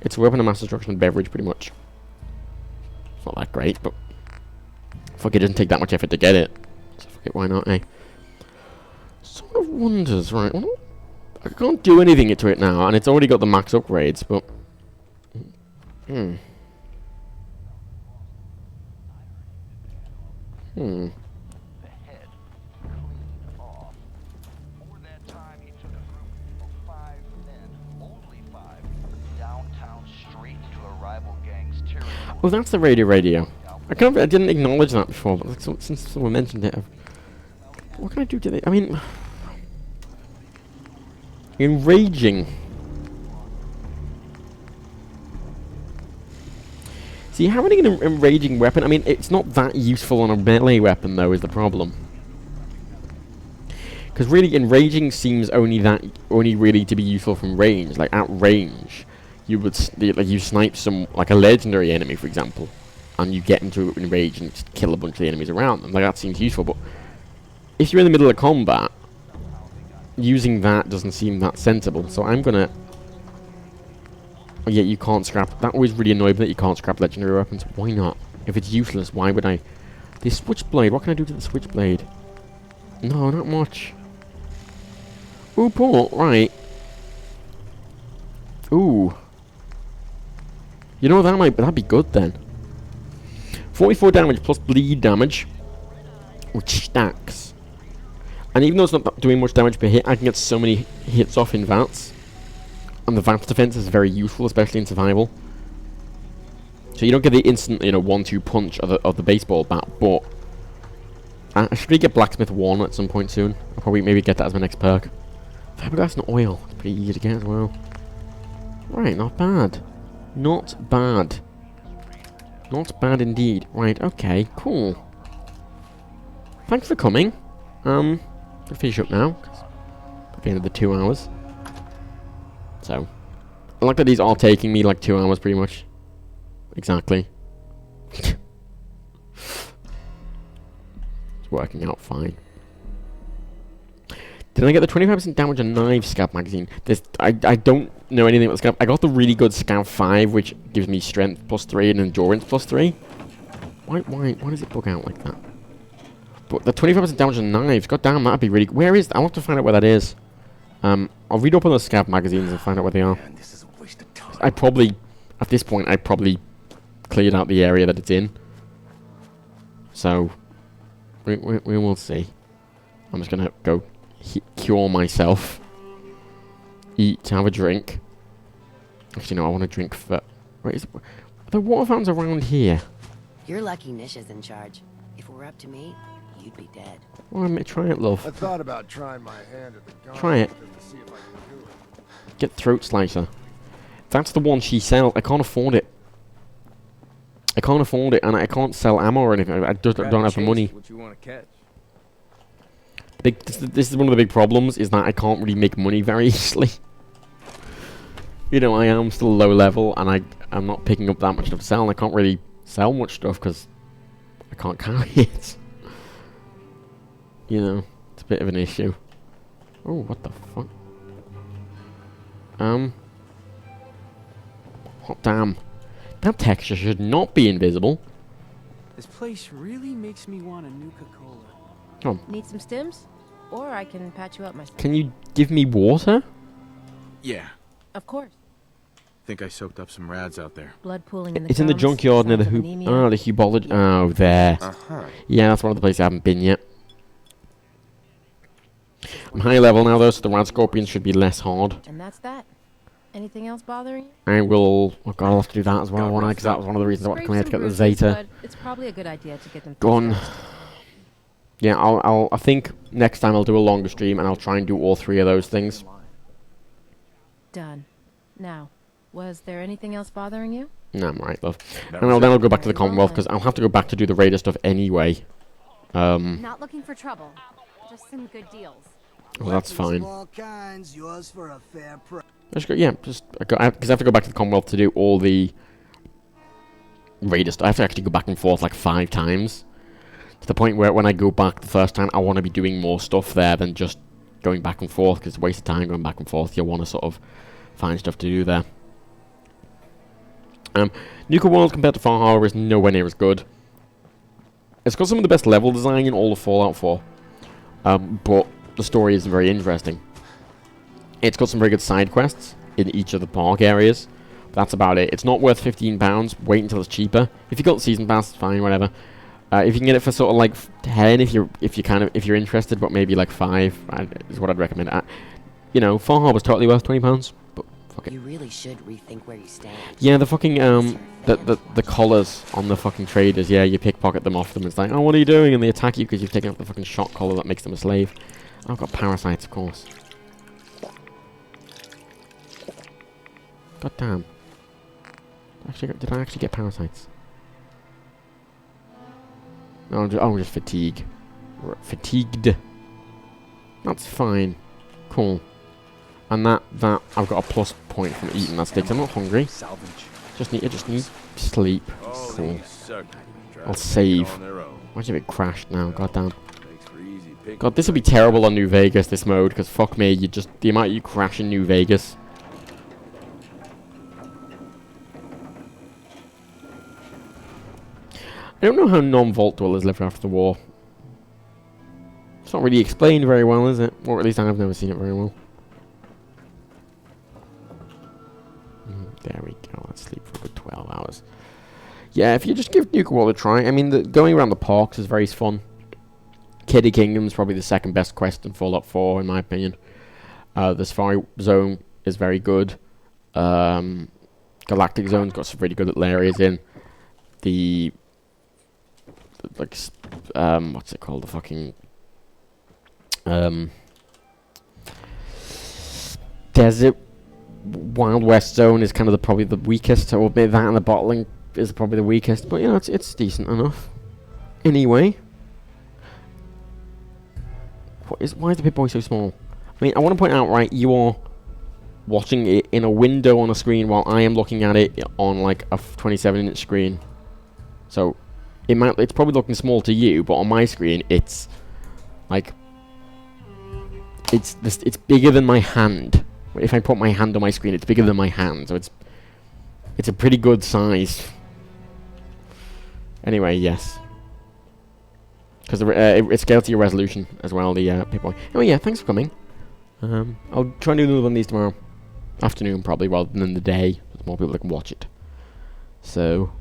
It's a weapon of mass destruction and beverage, pretty much. It's not that great, but fuck, it doesn't take that much effort to get it. So fuck it, why not, eh? Sort of wonders, right? Well, I can't do anything to it now, and it's already got the max upgrades, but... Oh, that's the radio. I didn't acknowledge that before, but since someone mentioned it, what can I do to it? I mean, enraging. See, having an enraging weapon, I mean, it's not that useful on a melee weapon, though, is the problem. Because really, enraging seems only really to be useful from range. Like, at range, you would you snipe like a legendary enemy, for example, and you get into enrage and just kill a bunch of the enemies around them. Like, that seems useful, but if you're in the middle of combat, using that doesn't seem that sensible. So I'm gonna. Oh, yeah, you can't scrap. That always really annoyed me that you can't scrap legendary weapons. Why not? If it's useless, why would I? The switchblade. What can I do to the switchblade? No, not much. Ooh, port. Right. Ooh. You know, that'd be good then. 44 damage plus bleed damage, which stacks. And even though it's not doing much damage per hit, I can get so many hits off in VATS. And the VATS defense is very useful, especially in survival. So you don't get the instant, 1-2 punch of the baseball bat, but I should really get Blacksmith 1 at some point soon. I'll probably maybe get that as my next perk. Fiberglass and oil. It's pretty easy to get as well. Right, not bad. Not bad. Not bad indeed. Right, okay, cool. Thanks for coming. I'll finish up now. 'Cause at the end of the 2 hours. So, I like that these are taking me like 2 hours pretty much. Exactly. It's working out fine. Did I get the 25% damage on knife scav magazine? I don't know anything about the scav. I got the really good scav 5, which gives me strength +3 and endurance +3. Why does it bug out like that? But the 25% damage on knives, god damn, that'd be really... Where is... I'll have to find out where that is. I'll read up on the scav magazines and find out where they are. Man, this is a waste of time. I probably... At this point, I probably cleared out the area that it's in. So... We will see. I'm just gonna go cure myself. Eat, have a drink. Actually, no, I want to drink for... Wait, are there water fountains around here? You're lucky Nish is in charge. If it were up to me, you'd be dead. Well, try it, love. I thought about trying my hand at the gun. Try it. Just to see if I can do it. Get throat slicer. That's the one she sells. I can't afford it. I can't afford it, and I can't sell ammo or anything. I just don't have the money. What you want to catch? This is one of the big problems, is that I can't really make money very easily. You know, I am still low level, and I'm not picking up that much stuff to sell, and I can't really sell much stuff because I can't carry it. You know, it's a bit of an issue. Oh, what the fuck? Hot damn. That texture should not be invisible. This place really makes me want a Nuka-Cola. Oh. Need some stims? Or I can patch you up myself. Can you give me water? Yeah. Of course. Think I soaked up some rads out there. Blood pooling in the It's in the gums, junkyard near the signs of anemia. the hubology. Oh, there. Uh-huh. Yeah, that's one of the places I haven't been yet. I'm high level now though, so the rad scorpions should be less hard. And that's that. Anything else bothering you? I will... Oh god, I'll have to do that as well, won't I? Because that was one of the reasons I wanted to come here to get the Zeta. But it's probably a good idea to get them Gone. Yeah, I think next time I'll do a longer stream and I'll try and do all 3 of those things. Done. Now, was there anything else bothering you? No, I'm right, love. And then I'll go back to the Commonwealth because I'll have to go back to do the Raider stuff anyway. Not looking for trouble. Just some good deals. Well, that's fine. All kinds, yours for a fair price. Just go, yeah, because I have to go back to the Commonwealth to do all the Raider stuff. I have to actually go back and forth like 5 times. To the point where when I go back the first time, I want to be doing more stuff there than just going back and forth, because it's a waste of time going back and forth. You'll want to sort of find stuff to do there. Nuka World compared to Far Harbor is nowhere near as good. It's got some of the best level design in all of Fallout 4. But the story isn't very interesting. It's got some very good side quests in each of the park areas. That's about it. It's not worth £15. Wait until it's cheaper. If you got the season pass, fine, whatever. If you can get it for sort of like 10, if you're interested, but maybe like 5 is what I'd recommend. You know, Far Harbor's totally worth £20, but fuck it. You really should rethink where you stand. Yeah, the fucking the collars on the fucking traders. Yeah, you pickpocket them off them. It's like, oh, what are you doing? And they attack you because you've taken off the fucking shock collar that makes them a slave. I've got parasites, of course. God damn. Did I actually get parasites? No, I'm just fatigued. Fatigued. That's fine. Cool. And that I've got a plus point from eating that steak. I'm not hungry. I just need sleep. Cool. I'll save. Imagine if it crashed now. God damn. God, this would be terrible on New Vegas, this mode, because fuck me, the amount you crash in New Vegas. I don't know how non-vault dwellers live after the war. It's not really explained very well, is it? Or at least I've never seen it very well. There we go. Let's sleep for a good 12 hours. Yeah, if you just give Nuka World a try. I mean, going around the parks is very fun. Kiddie Kingdom is probably the second best quest in Fallout 4, in my opinion. The Safari Zone is very good. Galactic Zone's got some really good little areas in. What's it called? The fucking Desert Wild West Zone is kind of probably the weakest. So maybe that and the bottling is probably the weakest, but it's decent enough. Anyway, why is the Pip-Boy so small? I mean, I want to point out, right, you are watching it in a window on a screen while I am looking at it on like a 27-inch screen. So it's probably looking small to you, but on my screen it's like it's bigger than my hand. If I put my hand on my screen, it's bigger than my hand, so it's a pretty good size. Anyway, yes. Because it scales to your resolution as well, the Pip-Boy. Anyway, yeah, thanks for coming. I'll try and do another one of these tomorrow. Afternoon, probably, rather than the day. There's more people that can watch it. So...